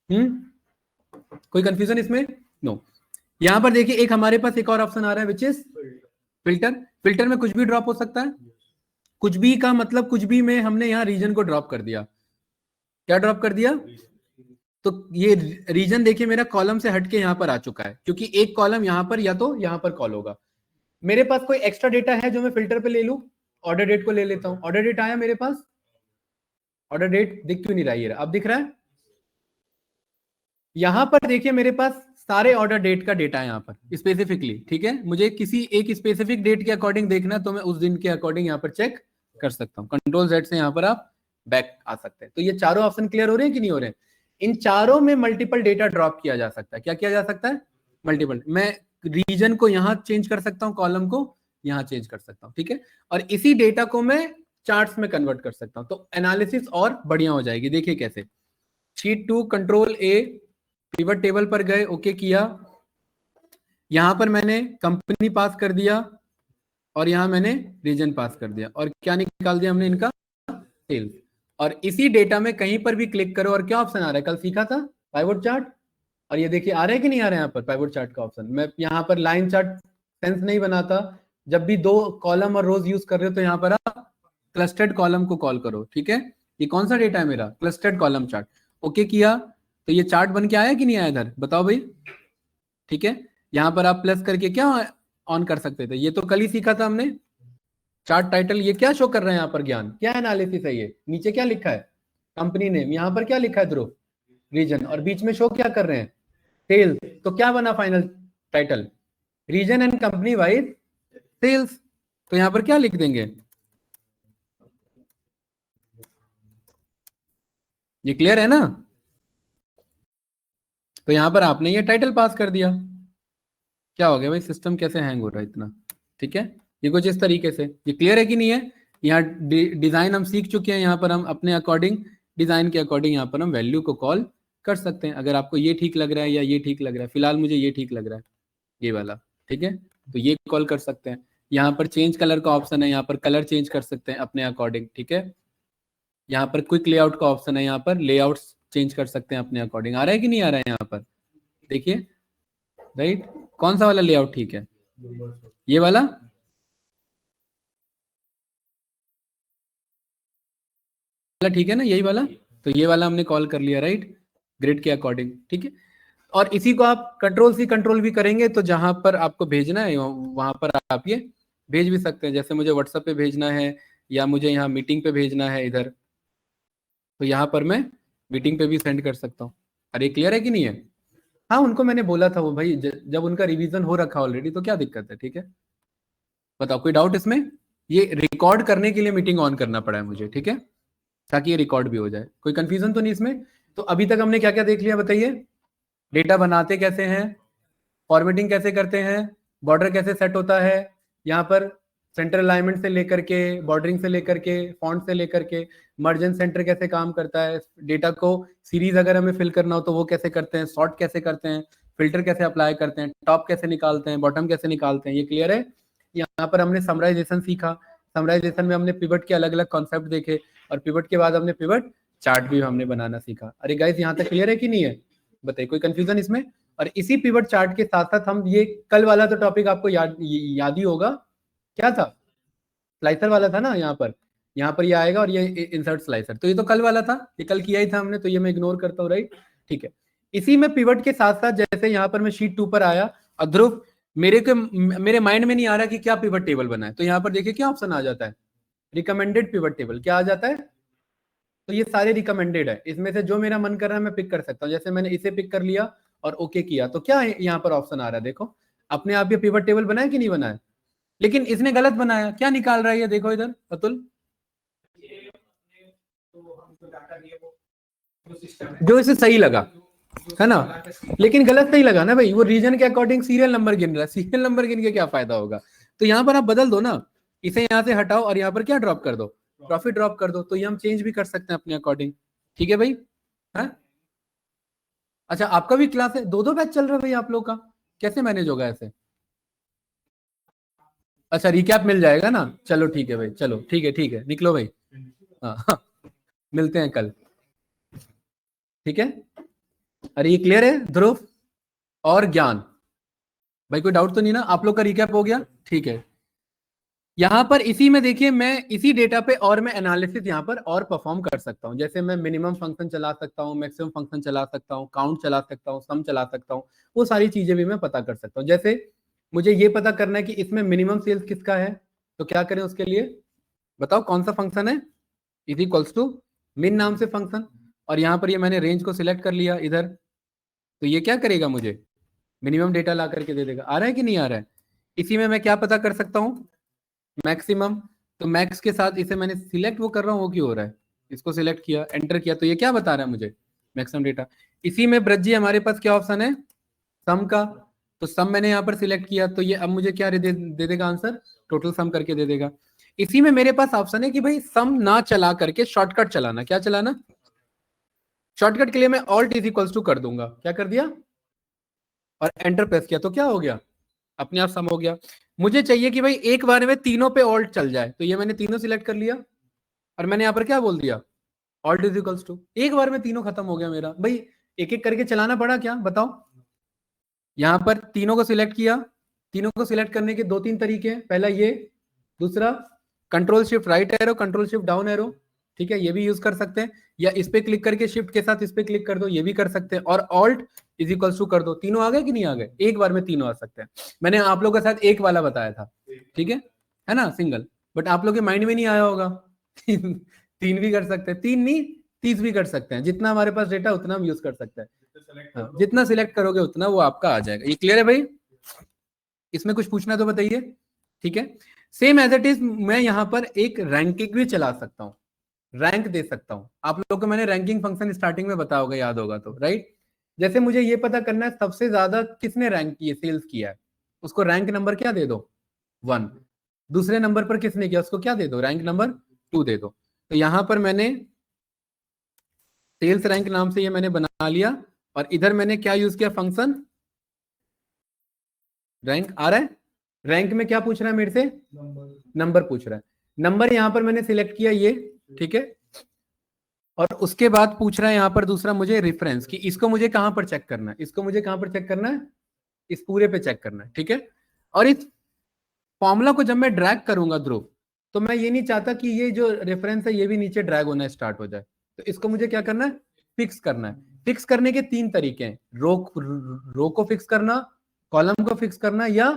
कोई कंफ्यूजन इसमें? नो। यहां पर देखिए एक हमारे पास एक और ऑप्शन आ रहा है विच इज फिल्टर। फिल्टर में कुछ भी ड्रॉप हो सकता है। कुछ भी का मतलब कुछ भी में हमने यहाँ रीजन को ड्रॉप कर दिया। क्या ड्रॉप कर दिया? तो ये रीजन देखिए मेरा कॉलम से हटके यहाँ पर आ चुका है, क्योंकि एक कॉलम यहाँ पर या तो यहाँ पर कॉल होगा। मेरे पास कोई एक्स्ट्रा डेटा है जो मैं फिल्टर पे ले लूं? ऑर्डर डेट को ले लेता हूं। ऑर्डर डेट आया मेरे पास। ऑर्डर डेट दिख क्यों नहीं रहा है? अब दिख रहा है। यहां पर देखिए मेरे पास सारे ऑर्डर डेट का डेटा है यहाँ पर स्पेसिफिकली, ठीक है? मुझे किसी एक स्पेसिफिक डेट के अकॉर्डिंग देखना है तो मैं उस दिन के अकॉर्डिंग यहाँ पर चेक कर सकता हूँ। कंट्रोल Z से यहाँ पर आप बैक आ सकते हैं। तो ये चारों ऑप्शन क्लियर हो रहे हैं कि नहीं हो रहे हैं? इन चारों में मल्टीपल डेटा ड्रॉप किया जा सकता है। क्या किया जा सकता है? मल्टीपल। मैं रीजन को यहाँ चेंज कर सकता हूँ, कॉलम को यहाँ चेंज कर सकता हूँ, ठीक है? और इसी डेटा को मैं चार्ट्स में कन्वर्ट कर सकता हूँ, तो एनालिसिस और बढ़िया हो जाएगी। देखिए कैसे। Sheet 2 control A, pivot table पर गए, ओके किया। यहां पर मैंने कंपनी पास कर दिया और यहां मैंने रीजन पास कर दिया, और क्या निकाल दिया हमने? इनका सेल्स। और इसी डेटा में कहीं पर भी क्लिक करो और क्या ऑप्शन आ रहा है? कल सीखा था पाइवट चार्ट। और ये देखिए आ रहा है कि नहीं आ रहा है यहाँ पर पाइवट चार्ट का ऑप्शन? मैं यहाँ पर लाइन चार्ट सेंस नहीं बनाता। जब भी 2 कॉलम और रोज यूज कर रहे हो तो यहाँ पर आप क्लस्टर्ड कॉलम को कॉल करो, ठीक है? ये कौन सा डेटा है मेरा? Clustered column chart. ओके किया तो ये चार्ट बन के आया कि नहीं आया इधर? बताओ भाई, ठीक है? यहाँ पर आप प्लस करके क्या ऑन कर सकते थे? ये तो कल ही सीखा था हमने। चार्ट टाइटल ये क्या शो कर रहे हैं यहाँ पर? ज्ञान क्या एनालिसिस है? ये नीचे क्या लिखा है? Company name. यहाँ पर क्या लिखा है? ध्रुव रीजन। और बीच में शो क्या कर रहे हैं? सेल्स। तो क्या बना final title? Region and company wise sales. तो यहाँ पर क्या लिख देंगे? ये क्लियर है ना? तो यहाँ पर आपने ये टाइटल पास कर दिया। क्या हो गया भाई? सिस्टम कैसे हैंग हो रहा है इतना? ठीक है, ये कुछ इस तरीके से। ये क्लियर है कि नहीं है? यहाँ डिजाइन हम सीख चुके हैं। यहाँ पर हम अपने अकॉर्डिंग, डिजाइन के अकॉर्डिंग यहाँ पर हम वैल्यू को कॉल कर सकते हैं। अगर आपको ये ठीक लग रहा है या ये ठीक लग रहा है, फिलहाल मुझे ये ठीक लग रहा है, ये वाला, ठीक है? तो ये कॉल कर सकते हैं। यहाँ पर चेंज कलर का ऑप्शन है, यहाँ पर कलर चेंज कर सकते हैं अपने अकॉर्डिंग, ठीक है? यहाँ पर क्विक लेआउट का ऑप्शन है, यहाँ पर लेआउट्स चेंज कर सकते हैं अपने अकॉर्डिंग। आ रहा है कि नहीं आ रहा है? यहाँ पर देखिए, राइट? कौन सा वाला लेआउट ठीक है? ये वाला ठीक है ना? यही वाला। तो ये वाला हमने कॉल कर लिया, राइट? ग्रिड के अकॉर्डिंग, ठीक है? और इसी को आप कंट्रोल-C कंट्रोल-V करेंगे तो जहां पर आपको भेजना है वहां पर आप ये भेज भी सकते हैं। जैसे मुझे व्हाट्सएप पे भेजना है या मुझे यहाँ मीटिंग पे भेजना है इधर, तो यहाँ पर मैं मीटिंग पे भी सेंड कर सकता हूँ। अरे क्लियर है कि नहीं है? हाँ, उनको मैंने बोला था वो भाई जब उनका रिवीजन हो रखा ऑलरेडी तो क्या दिक्कत है, ठीक है? बताओ कोई डाउट इसमें? ये रिकॉर्ड करने के लिए मीटिंग ऑन करना पड़ा है मुझे, ठीक है? ताकि ये रिकॉर्ड भी हो जाए। कोई कंफ्यूजन तो नहीं इसमें? तो अभी तक हमने क्या क्या देख लिया बताइए? डेटा बनाते कैसे हैं, फॉर्मेटिंग कैसे करते हैं, बॉर्डर कैसे सेट होता है, यहाँ पर सेंटर अलाइनमेंट से लेकर के, बॉर्डरिंग से लेकर के, फॉन्ट से लेकर के, मर्जन सेंटर कैसे काम करता है, डेटा को सीरीज अगर हमें फिल करना हो तो वो कैसे करते हैं, सॉर्ट कैसे करते हैं, फिल्टर कैसे अप्लाई करते हैं, टॉप कैसे निकालते हैं, बॉटम कैसे निकालते हैं, ये क्लियर है? यहाँ पर हमने समराइजेशन सीखा। समराइजेशन में हमने पिवट के अलग अलग कॉन्सेप्ट देखे, और पिवट के बाद हमने पिवट चार्ट भी हमने बनाना सीखा। अरे गाइस, यहाँ तक क्लियर है कि नहीं है? बताइए कोई कंफ्यूजन इसमें? और इसी पिवट चार्ट के साथ साथ हम ये कल वाला तो टॉपिक आपको याद ही होगा, क्या था? स्लाइसर वाला था ना। यहाँ पर ये आएगा और ये इंसर्ट स्लाइसर, तो ये तो कल वाला था, ये कल किया ही था हमने, तो ये मैं इग्नोर करता हूँ, राइट? ठीक है। इसी में पिवट के साथ साथ, जैसे यहाँ पर मैं शीट 2 पर आया और ध्रुव मेरे माइंड में नहीं आ रहा कि क्या पिवट टेबल बना है, तो यहाँ पर देखिए क्या ऑप्शन आ जाता है, रिकमेंडेड पिवट टेबल। क्या आ जाता है? तो ये सारे रिकमेंडेड है, इसमें से जो मेरा मन कर रहा है मैं पिक कर सकता हूँ। जैसे मैंने इसे पिक कर लिया और ओके किया, तो क्या यहाँ पर ऑप्शन आ रहा है, देखो अपने आप ये पिवट टेबल बनाया कि नहीं बनाया। लेकिन इसने गलत बनाया, क्या निकाल रहा है ये, देखो इधर अतुल, जो इसे सही लगा है ना, लेकिन गलत नहीं लगा ना भाई, वो रीजन के अकॉर्डिंग सीरियल नंबर गिन रहा है, सीरियल नंबर गिन के क्या फायदा होगा। तो यहाँ पर आप बदल दो ना, इसे यहाँ से हटाओ और यहाँ पर क्या ड्रॉप कर दो, प्रॉफिट ड्रॉप कर दो, तो ये हम चेंज भी कर सकते हैं अपने अकॉर्डिंग। ठीक है भाई, है? अच्छा, आपका भी क्लास है, दो दो बैच चल रहा है भाई आप लोग का, कैसे मैनेज होगा ऐसे? अच्छा, रिकैप मिल जाएगा ना, चलो ठीक है भाई, चलो ठीक है, निकलो भाई, हाँ मिलते हैं कल, ठीक है। अरे ये क्लियर है ध्रुव और ज्ञान भाई, कोई डाउट तो नहीं ना, आप लोग का रिकैप हो गया? ठीक है। यहां पर इसी में देखिए, मैं इसी डेटा पे और मैं एनालिसिस यहां पर और परफॉर्म कर सकता हूं, जैसे मैं मिनिमम फंक्शन चला सकता हूं, मैक्सिमम फंक्शन चला सकता हूं, काउंट चला सकता हूं, सम चला सकता हूं, वो सारी चीजें भी मैं पता कर सकता हूं। जैसे मुझे ये पता करना है कि इसमें मिनिमम सेल्स किसका है, तो क्या करें उसके लिए, बताओ कौन सा फंक्शन है, इज इक्वल्स टू मिन नाम से फंक्शन, और यहाँ पर ये मैंने रेंज को सिलेक्ट कर लिया इधर, तो ये क्या करेगा, मुझे मिनिमम डेटा ला करके दे देगा। आ रहा है कि नहीं आ रहा है? इसी में मैं क्या पता कर सकता हूँ, मैक्सिमम, तो मैक्स के साथ इसे मैंने सिलेक्ट वो कर रहा हूँ, वो क्यों हो रहा है, इसको सिलेक्ट किया, एंटर किया, तो ये क्या बता रहा है मुझे, मैक्सिमम डेटा। इसी में ब्रज जी हमारे पास क्या ऑप्शन है, सम का, तो सम मैंने यहाँ पर सिलेक्ट किया, तो ये अब मुझे क्या दे देगा आंसर, टोटल सम करके दे देगा। इसी में मेरे पास ऑप्शन है कि भाई सम ना चला करके शॉर्टकट चलाना, क्या चलाना, शॉर्टकट के लिए मैं ऑल्ट इज इक्वल्स टू कर दूंगा, क्या कर दिया, और एंटर प्रेस किया, तो क्या हो गया, अपने आप सम हो गया। मुझे चाहिए कि भाई एक बार में तीनों पे ऑल्ट चल जाए, तो ये मैंने तीनों सिलेक्ट कर लिया और मैंने यहाँ पर क्या बोल दिया, ऑल्ट इज इक्वल्स टू, एक बार में तीनों खत्म हो गया मेरा भाई। एक एक करके चलाना पड़ा क्या, बताओ। यहां पर तीनों को सिलेक्ट किया, तीनों को सिलेक्ट करने के दो तीन तरीके हैं, पहला ये, दूसरा control shift right arrow, control shift down arrow, ठीक है, ये भी यूज कर सकते हैं, या इस पे क्लिक करके शिफ्ट के साथ इस पे क्लिक कर दो, ये भी कर सकते हैं, और ऑल्ट इज इक्वल्स टू कर दो। तीनों आ गए कि नहीं आ गए, एक बार में तीनों आ सकते हैं। मैंने आप लोगों के साथ एक वाला बताया था, ठीक है ना, सिंगल, बट आप लोग के माइंड में नहीं आया होगा तीन भी कर सकते हैं, तीन नहीं 30 भी कर सकते हैं, जितना हमारे पास डेटा उतना हम यूज कर सकते हैं, हाँ, जितना सिलेक्ट करोगे उतना वो आपका आ जाएगा। ये क्लियर है भाई, इसमें कुछ पूछना तो बताइए, ठीक है। सेम एज इट इज मैं यहाँ पर एक रैंकिंग भी चला सकता हूँ, रैंक दे सकता हूँ। आप लोगों को मैंने रैंकिंग फंक्शन स्टार्टिंग में बताया होगा, याद होगा तो, राइट। जैसे मुझे ये पता करना है सबसे ज्यादा किसने रैंक किए, सेल्स किया है, उसको रैंक नंबर क्या दे दो, 1। दूसरे नंबर पर किसने किया, उसको क्या दे दो, रैंक नंबर 2 दे दो। तो यहां पर मैंने सेल्स रैंक नाम से ये मैंने बना लिया, और इधर मैंने क्या यूज किया, फंक्शन रैंक आ रहा है। रैंक में क्या पूछ रहा है मेरे से, नंबर पूछ रहा है, नंबर यहां पर मैंने सिलेक्ट किया ये, ठीक है। और उसके बाद पूछ रहा है यहाँ पर दूसरा मुझे रेफरेंस, कि इसको मुझे कहां पर चेक करना है, इसको मुझे कहां पर चेक करना है, इस पूरे पे चेक करना है, ठीक है। और इस फॉर्मूला को जब मैं ड्रैग करूंगा ध्रुव, तो मैं ये नहीं चाहता कि ये जो रेफरेंस है ये भी नीचे ड्रैग होना स्टार्ट हो जाए, तो इसको मुझे क्या करना है, फिक्स करना है। फिक्स करने के तीन तरीके हैं, रो को फिक्स करना, कॉलम को फिक्स करना, या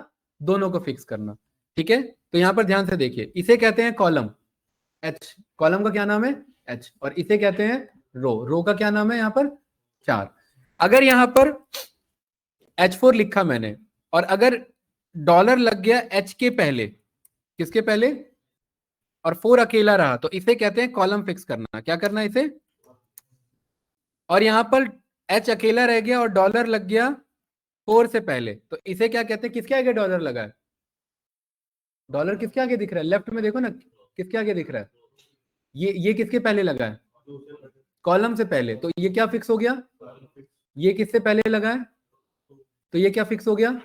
दोनों को फिक्स करना, ठीक है। तो यहां पर ध्यान से देखिए, इसे कहते हैं कॉलम, एच, कॉलम का क्या नाम है, एच, और इसे कहते हैं रो का क्या नाम है यहाँ पर, 4। अगर यहां पर H4 लिखा मैंने, और अगर डॉलर लग गया एच के पहले, किसके पहले, और 4 अकेला रहा, तो इसे कहते हैं कॉलम फिक्स करना, क्या करना इसे। और यहां पर एच अकेला रह गया और डॉलर लग गया 4 से पहले, तो इसे क्या कहते हैं, किसके आगे डॉलर लगा है, डॉलर किसके आगे दिख रहा है, लेफ्ट में देखो ना, किसके आगे दिख रहा है, ये किसके पहले लगा है, कॉलम से पहले, तो ये क्या फिक्स हो गया, ये किससे पहले लगा है, तो ये क्या फिक्स हो गया।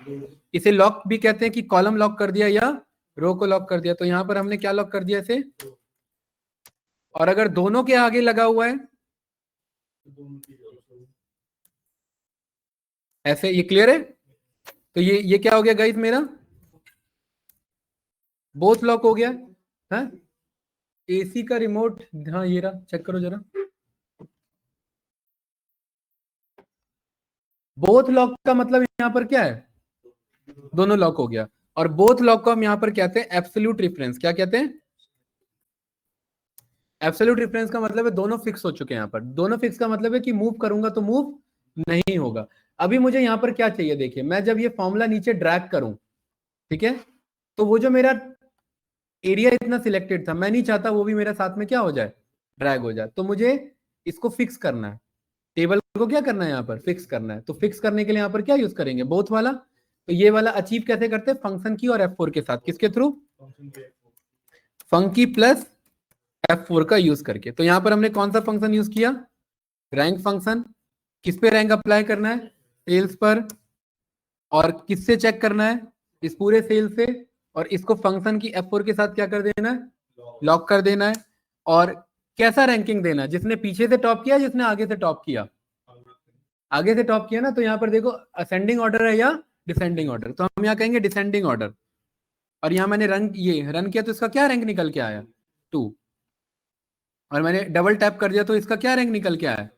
इसे लॉक भी कहते हैं कि कॉलम लॉक कर दिया या रो को लॉक कर दिया, तो यहां पर हमने क्या लॉक कर दिया इसे। और अगर दोनों के आगे लगा हुआ है ऐसे, ये क्लियर है, तो ये क्या हो गया गाइस, मेरा बोथ लॉक हो गया है। एसी का रिमोट, हाँ ये रहा, चेक करो जरा, बोथ लॉक का मतलब यहाँ पर क्या है, दोनों लॉक हो गया। और बोथ लॉक को हम यहाँ पर कहते हैं एब्सोल्यूट रेफरेंस। क्या कहते हैं? एब्सोल्यूट रेफरेंस का मतलब है दोनों फिक्स हो चुके हैं। यहाँ पर दोनों फिक्स का मतलब है कि मूव करूंगा तो मूव नहीं होगा। अभी मुझे यहाँ पर क्या चाहिए, देखिए मैं जब ये फॉर्मूला नीचे ड्रैग करूं, ठीक है, तो वो जो मेरा एरिया इतना सिलेक्टेड था, मैं नहीं चाहता वो भी मेरा साथ में क्या हो जाए, ड्रैग हो जाए। तो मुझे इसको फिक्स करना है, टेबल को क्या करना है यहाँ पर, फिक्स करना है। तो फिक्स करने के लिए यहाँ पर क्या यूज करेंगे, बोथ वाला। तो ये वाला अचीव कैसे करते हैं, फंक्शन की और F4 के साथ, किसके थ्रू, फंकी प्लस F4 का यूज करके। तो यहाँ पर हमने कौन सा फंक्शन यूज किया, रैंक फंक्शन। किस पे रैंक अप्लाई करना है, सेल्स पर। और किससे चेक करना है, इस पूरे सेल से। और इसको फंक्शन की F4 के साथ क्या कर देना है, लॉक कर देना है। और कैसा रैंकिंग देना है, जिसने पीछे से टॉप किया, जिसने आगे से टॉप किया, आगे से टॉप किया ना। तो यहाँ पर देखो असेंडिंग ऑर्डर है या डिसेंडिंग ऑर्डर, तो हम यहाँ कहेंगे डिसेंडिंग ऑर्डर। और यहाँ मैंने रन किया तो इसका क्या रैंक निकल के आया, 2। और मैंने डबल टैप कर दिया तो इसका क्या रैंक निकल के आया,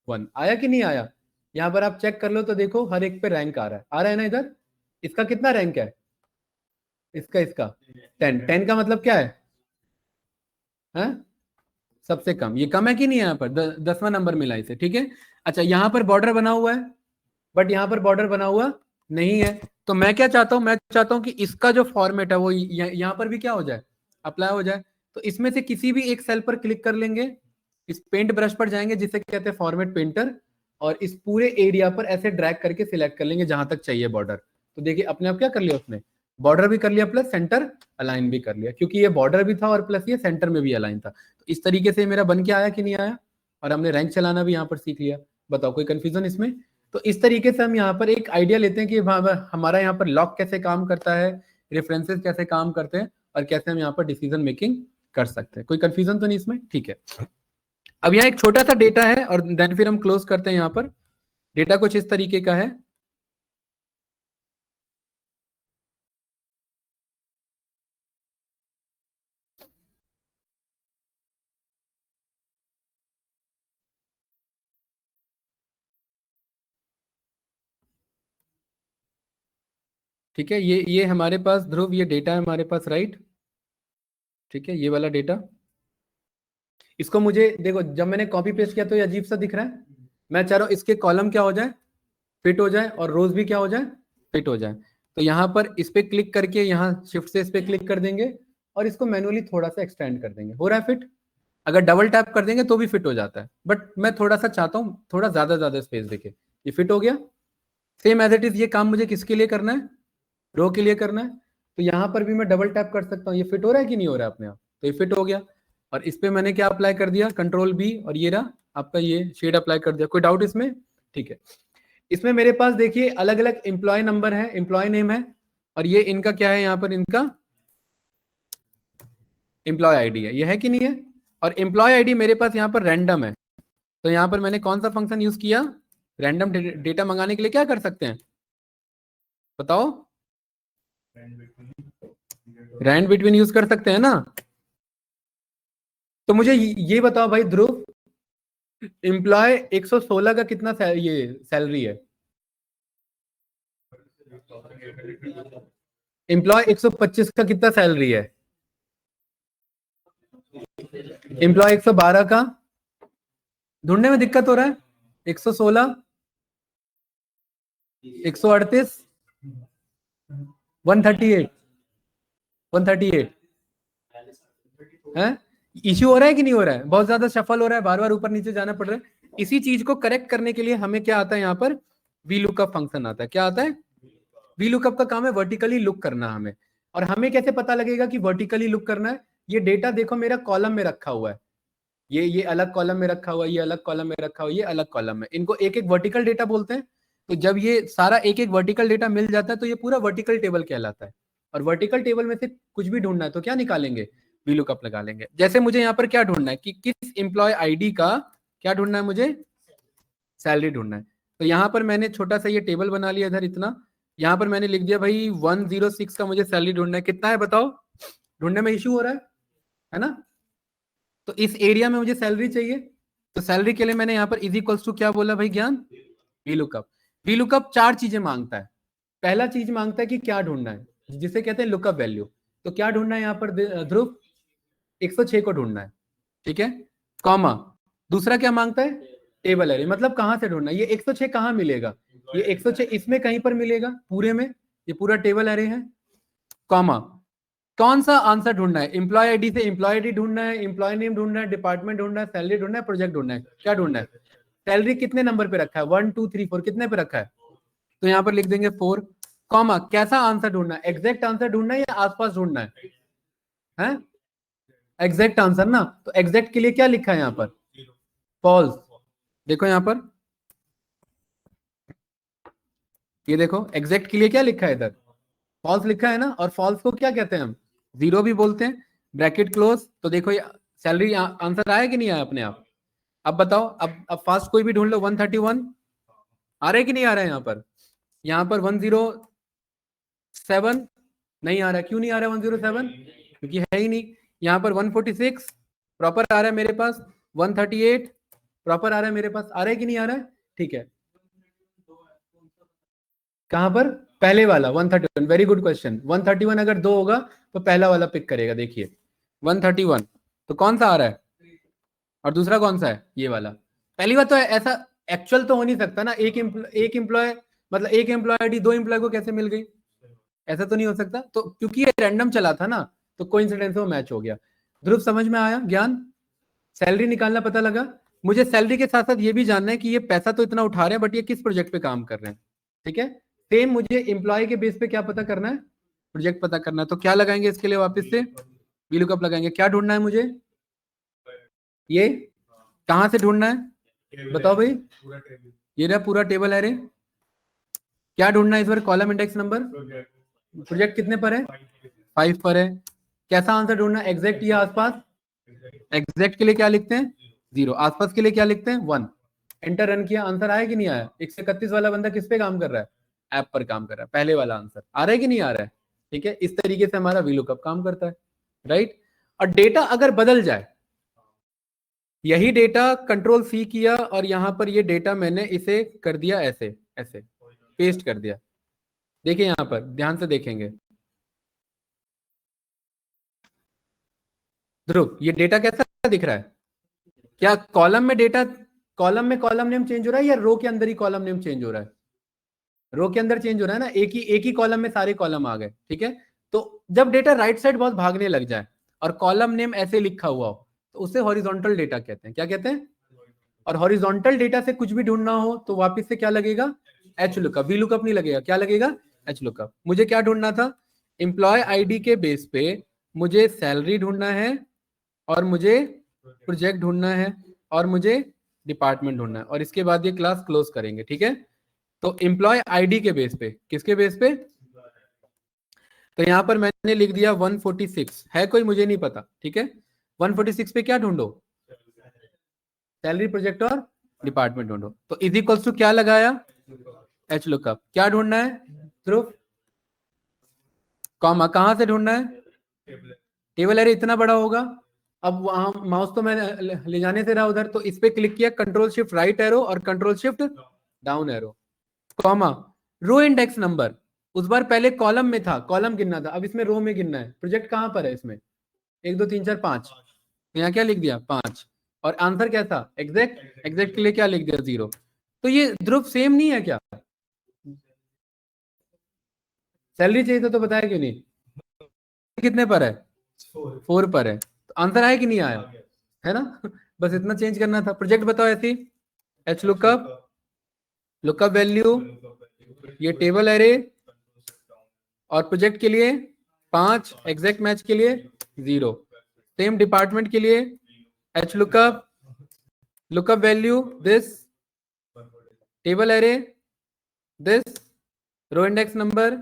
1। आया कि नहीं आया? यहाँ पर आप चेक कर लो तो देखो हर एक पे रैंक आ रहा है ना इधर। इसका कितना रैंक है, इसका 10 का मतलब क्या है? सबसे कम। ये कम है कि नहीं, यहाँ पर 10वां नंबर मिला इसे, ठीक है। अच्छा यहाँ पर बॉर्डर बना हुआ है, बट यहाँ पर बॉर्डर बना हुआ नहीं है। तो मैं क्या चाहता हूं, मैं चाहता हूं कि इसका जो फॉर्मेट है वो यहाँ पर भी क्या हो जाए, अप्लाई हो जाए। तो इसमें से किसी भी एक सेल पर क्लिक कर लेंगे, इस पेंट ब्रश पर जाएंगे जिसे कहते हैं फॉर्मेट पेंटर, और इस पूरे एरिया पर ऐसे ड्रैग करके सिलेक्ट कर लेंगे जहां तक चाहिए बॉर्डर। तो देखिए अपने आप क्या कर लिया उसने, बॉर्डर भी कर लिया प्लस सेंटर अलाइन भी कर लिया, क्योंकि ये बॉर्डर भी था और प्लस ये सेंटर में भी अलाइन था। तो इस तरीके से मेरा बन के आया कि नहीं आया, और हमने रैंक चलाना भी यहाँ पर सीख लिया। बताओ कोई कंफ्यूजन इसमें? तो इस तरीके से हम यहाँ पर एक आइडिया लेते हैं कि हमारा यहाँ पर लॉक कैसे काम करता है, रेफरेंसेस कैसे काम करते हैं, और कैसे हम यहाँ पर डिसीजन मेकिंग कर सकते हैं। कोई कंफ्यूजन तो नहीं इसमें? ठीक है। अब यहाँ एक छोटा सा डेटा है और देन फिर हम क्लोज करते हैं। यहाँ पर डेटा कुछ इस तरीके का है। ठीक है, ये हमारे पास ध्रुव, ये डेटा है हमारे पास, राइट। ठीक है, ये वाला डेटा, इसको मुझे देखो जब मैंने कॉपी पेस्ट किया तो ये अजीब सा दिख रहा है। मैं चाह रहा हूँ इसके कॉलम क्या हो जाए, फिट हो जाए, और रोज भी क्या हो जाए, फिट हो जाए। तो यहाँ पर इस पे क्लिक करके, यहाँ शिफ्ट से इस पे क्लिक कर देंगे और इसको मैनुअली थोड़ा सा एक्सटेंड कर देंगे, हो रहा है फिट। अगर डबल टैप कर देंगे तो भी फिट हो जाता है, बट मैं थोड़ा सा चाहता हूँ थोड़ा ज्यादा स्पेस देखे। ये फिट हो गया, सेम एज इट इज। ये काम मुझे किसके लिए करना है, रो के लिए करना है। तो यहाँ पर भी मैं डबल टैप कर सकता हूँ, ये फिट हो रहा है कि नहीं हो रहा है अपने आप, तो ये फिट हो गया। और इस पे मैंने क्या अप्लाई कर दिया, कंट्रोल बी, और ये रहा आपका ये शेड अप्लाई कर दिया। कोई डाउट इसमें? ठीक है। इसमें मेरे पास देखिए अलग अलग एम्प्लॉय नंबर है, एम्प्लॉय नेम है, और ये इनका क्या है, यहाँ पर इनका एम्प्लॉय आईडी है, ये है कि नहीं है। और एम्प्लॉय आईडी मेरे पास यहाँ पर रैंडम है। तो यहाँ पर मैंने कौन सा फंक्शन यूज किया, रैंडम डेटा मंगाने के लिए क्या कर सकते हैं, बताओ, रैंड बिटवीन यूज कर सकते हैं ना। तो मुझे ये बताओ भाई ध्रुव, एम्प्लॉय 116 का कितना ये सैलरी है, एम्प्लॉय 125 का कितना सैलरी है, एम्प्लॉय 112 का, ढूंढने में दिक्कत हो रहा है, 116, 138, 138, 138 है। इश्यू हो रहा है कि नहीं हो रहा है, बहुत ज्यादा शफल हो रहा है, बार बार ऊपर नीचे जाना पड़ रहा है। इसी चीज को करेक्ट करने के लिए हमें क्या आता है, यहाँ पर वी लुकअप फंक्शन आता है। क्या आता है, वी लुकअप का काम है वर्टिकली लुक करना हमें। और हमें कैसे पता लगेगा कि वर्टिकली लुक करना है, ये डेटा देखो मेरा कॉलम में रखा हुआ है, ये अलग कॉलम में रखा हुआ है, ये अलग कॉलम में रखा हुआ है, ये अलग कॉलम में, इनको एक एक वर्टिकल डेटा बोलते हैं। तो जब ये सारा एक एक वर्टिकल डेटा मिल जाता है तो ये पूरा वर्टिकल टेबल कहलाता है। और वर्टिकल टेबल में से कुछ भी ढूंढना है तो क्या निकालेंगे, वी लुकअप लगा लेंगे। जैसे मुझे यहाँ पर क्या ढूंढना है कि किस एम्प्लॉय आईडी का क्या ढूंढना है, मुझे सैलरी ढूंढना है। तो यहाँ पर मैंने छोटा सा ये टेबल बना लिया इधर इतना, यहाँ पर मैंने लिख दिया भाई 106 का मुझे सैलरी ढूंढना है। कितना है बताओ, ढूंढने में इश्यू हो रहा है ना। तो इस एरिया में मुझे सैलरी चाहिए, तो सैलरी के लिए मैंने यहाँ पर इज इक्वल्स टू क्या बोला भाई ज्ञान, वी लुकअप। वी लुकअप 4 चीजें मांगता है। पहला चीज मांगता है कि क्या ढूंढना है, जिसे कहते हैं लुकअप वैल्यू। तो क्या ढूंढना है यहाँ पर ध्रुव? 106 को ढूंढना है, ठीक है, कॉमा। दूसरा क्या मांगता है? टेबल एरे, मतलब कहां से ढूंढना है, ये 106 कहां मिलेगा? ये 106 इसमें कहीं पर मिलेगा, पूरे में, ये पूरा टेबल एरे है, कॉमा। कौन सा आंसर ढूंढना है? एम्प्लॉय आईडी से एम्प्लॉय आईडी ढूंढना है, एम्प्लॉय नेम ढूंढना है, डिपार्टमेंट ढूंढना है, सैलरी ढूंढना है, प्रोजेक्ट ढूंढना है, क्या ढूंढना है? सैलरी कितने नंबर पे रखा है? 1 2 3 4, कितने पे रखा है? तो यहाँ पर लिख देंगे 4, कॉमा। कैसा आंसर ढूंढना है? एग्जैक्ट आंसर ढूंढना है या आसपास ढूंढना है? एग्जैक्ट आंसर ना, तो एग्जैक्ट के लिए क्या लिखा है यहाँ पर? फॉल्स। देखो यहाँ पर, ये देखो एग्जैक्ट के लिए क्या लिखा है इधर? फॉल्स लिखा है ना। और फॉल्स को क्या कहते हैं हम? जीरो भी बोलते हैं, ब्रैकेट क्लोज। तो देखो ये सैलरी आंसर आया कि नहीं आया अपने आप? अब बताओ, अब फास्ट कोई भी ढूंढ लो। 131 आ रहा है कि नहीं आ रहा है यहाँ पर? यहाँ पर 107 नहीं आ रहा है। क्यों नहीं आ रहा है 107? क्योंकि है ही नहीं। यहाँ पर 146 प्रॉपर आ रहा है मेरे पास, 138 प्रॉपर आ रहा है मेरे पास। आ रहा है कि नहीं आ रहा है? ठीक है, कहां पर? पहले वाला 131। Very good question. 131 अगर 2 होगा तो पहला वाला पिक करेगा। देखिए 131 तो कौन सा आ रहा है, और दूसरा कौन सा है? ये वाला। पहली बात तो ऐसा एक्चुअल तो हो नहीं सकता ना, एक एम्प्लॉय मतलब एक एम्प्लॉय आईडी 2 एम्प्लॉय को कैसे मिल गई? ऐसा तो नहीं हो सकता। तो क्योंकि ये रैंडम चला था ना, तो कोइंसिडेंस में मैच हो गया। ध्रुव समझ में आया? ज्ञान, सैलरी निकालना पता लगा। मुझे सैलरी के साथ साथ ये भी जानना है कि ये पैसा तो इतना उठा रहे हैं, बट ये किस प्रोजेक्ट पे काम कर रहे हैं, ठीक है। सेम मुझे एम्प्लॉय के बेस पे क्या पता करना है? प्रोजेक्ट पता करना है। तो क्या लगाएंगे इसके लिए? वापस से वी लुकअप लगाएंगे। क्या ढूंढना है मुझे? ये कहां से ढूंढना है बताओ भाई? ये रहा पूरा टेबल एरे। क्या ढूंढना है इस बार? Column index number. प्रोजेक्ट कितने पर है? 5 पर है। कैसा आंसर ढूंढना है? एग्जैक्ट या आसपास? एग्जैक्ट के लिए क्या लिखते हैं? 0। आसपास के लिए क्या लिखते हैं? 1। एंटर रन किया, आंसर आया कि नहीं आया? 131 वाला बंदा किस पे काम कर रहा है? ऐप पर काम कर रहा है। पहले वाला आंसर आ रहा है कि नहीं आ रहा है? ठीक है, इस तरीके से हमारा वी लुकअप काम करता है, राइट। और डेटा अगर बदल जाए, यही डेटा कंट्रोल सी किया और यहां पर ये डेटा मैंने इसे कर दिया ऐसे ऐसे पेस्ट कर दिया। देखिए यहां पर ध्यान से देखेंगे ध्रुव, ये डेटा कैसा दिख रहा है? क्या कॉलम में डेटा, कॉलम में कॉलम नेम चेंज हो रहा है या रो के अंदर ही कॉलम नेम चेंज हो रहा है? रो के अंदर चेंज हो रहा है ना, एक ही कॉलम में सारे कॉलम आ गए, ठीक है। तो जब डेटा राइट साइड बहुत भागने लग जाए और कॉलम नेम ऐसे लिखा हुआ हो, तो उसे हॉरिजॉन्टल डेटा कहते हैं। क्या कहते हैं? और हॉरिजॉन्टल डेटा से कुछ भी ढूंढना हो तो वापस से क्या लगेगा? H lookup. वी लुकअप नहीं लगेगा, क्या लगेगा? H lookup. मुझे क्या ढूंढना था? एम्प्लॉय आईडी के बेस पे मुझे सैलरी ढूंढना है, और मुझे प्रोजेक्ट ढूंढना है, और मुझे डिपार्टमेंट ढूंढना है, और इसके बाद ये क्लास क्लोज करेंगे, ठीक है। तो एम्प्लॉय आईडी के बेस पे, किसके बेस पे? तो यहां पर मैंने लिख दिया 146 है, कोई मुझे नहीं पता, ठीक है। 146 पे क्या ढूंढो? सैलरी, प्रोजेक्ट और डिपार्टमेंट ढूंढो। तो इज इक्वल्स टू क्या लगाया? H lookup. क्या ढूंढना है ध्रुव? कॉमा। कहां से ढूंढना है? टेबल एरे इतना बड़ा होगा। अब वहां माउस तो मैं ले जाने से रहा उधर, तो इस पे क्लिक किया, कंट्रोल शिफ्ट राइट एरो और control shift down arrow, comma. Row index number, उस बार पहले कॉलम में था, कॉलम गिनना था, अब इसमें रो में गिनना है। प्रोजेक्ट कहां पर है इसमें? 1 2 3 4 5, यहाँ क्या लिख दिया? 5। और आंसर क्या था? एग्जैक्ट। एग्जैक्ट के लिए क्या लिख दिया? 0। तो ये ध्रुव सेम नहीं है क्या? सैलरी चाहिए तो बताया क्यों नहीं? कितने पर है? 4 पर है। तो आंसर आया कि नहीं आया? है ना। बस इतना चेंज करना था। प्रोजेक्ट बताओ ऐसी, एच लुकअप, लुकअप वैल्यू, ये टेबल एरे, और प्रोजेक्ट के लिए 5, एग्जैक्ट मैच के लिए 0, सेम डिपार्टमेंट के लिए H lookup, lookup value this, table array this, row index number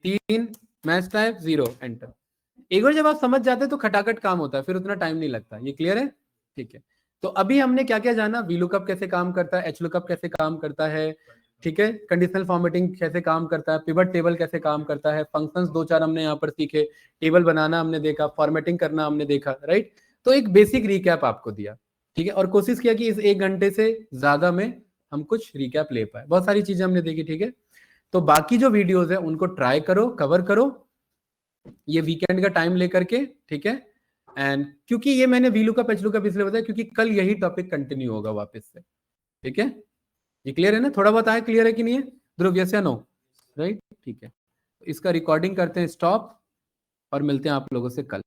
3, match type 0, enter. एक बार जब आप समझ जाते हैं तो खटाखट काम होता है, फिर उतना टाइम नहीं लगता। ये क्लियर है? ठीक है। तो अभी हमने क्या क्या जाना? वी लुकअप कैसे काम करता है, एच लुकअप कैसे काम करता है, ठीक है, कंडीशनल फॉर्मेटिंग कैसे काम करता है, पिवट टेबल कैसे काम करता है, फंक्शंस 2 4 हमने यहाँ पर सीखे, टेबल बनाना हमने देखा, फॉर्मेटिंग करना हमने देखा, राइट। तो एक बेसिक रिकैप आपको दिया, ठीक है, और कोशिश किया कि इस 1 घंटे से ज्यादा में हम कुछ रिकैप ले पाए। बहुत सारी चीजें हमने देखी, ठीक है। तो बाकी जो वीडियोस है उनको ट्राई करो, कवर करो ये वीकेंड का टाइम लेकर के, ठीक है। एंड क्योंकि ये मैंने वीलू का पेचलू का इसलिए बताया क्योंकि कल यही टॉपिक कंटिन्यू होगा वापस से, ठीक है। ये क्लियर है ना, थोड़ा बहुत आया, क्लियर है कि नहीं है ध्रुव, यस या नो, राइट, ठीक है। इसका रिकॉर्डिंग करते हैं स्टॉप और मिलते हैं आप लोगों से कल।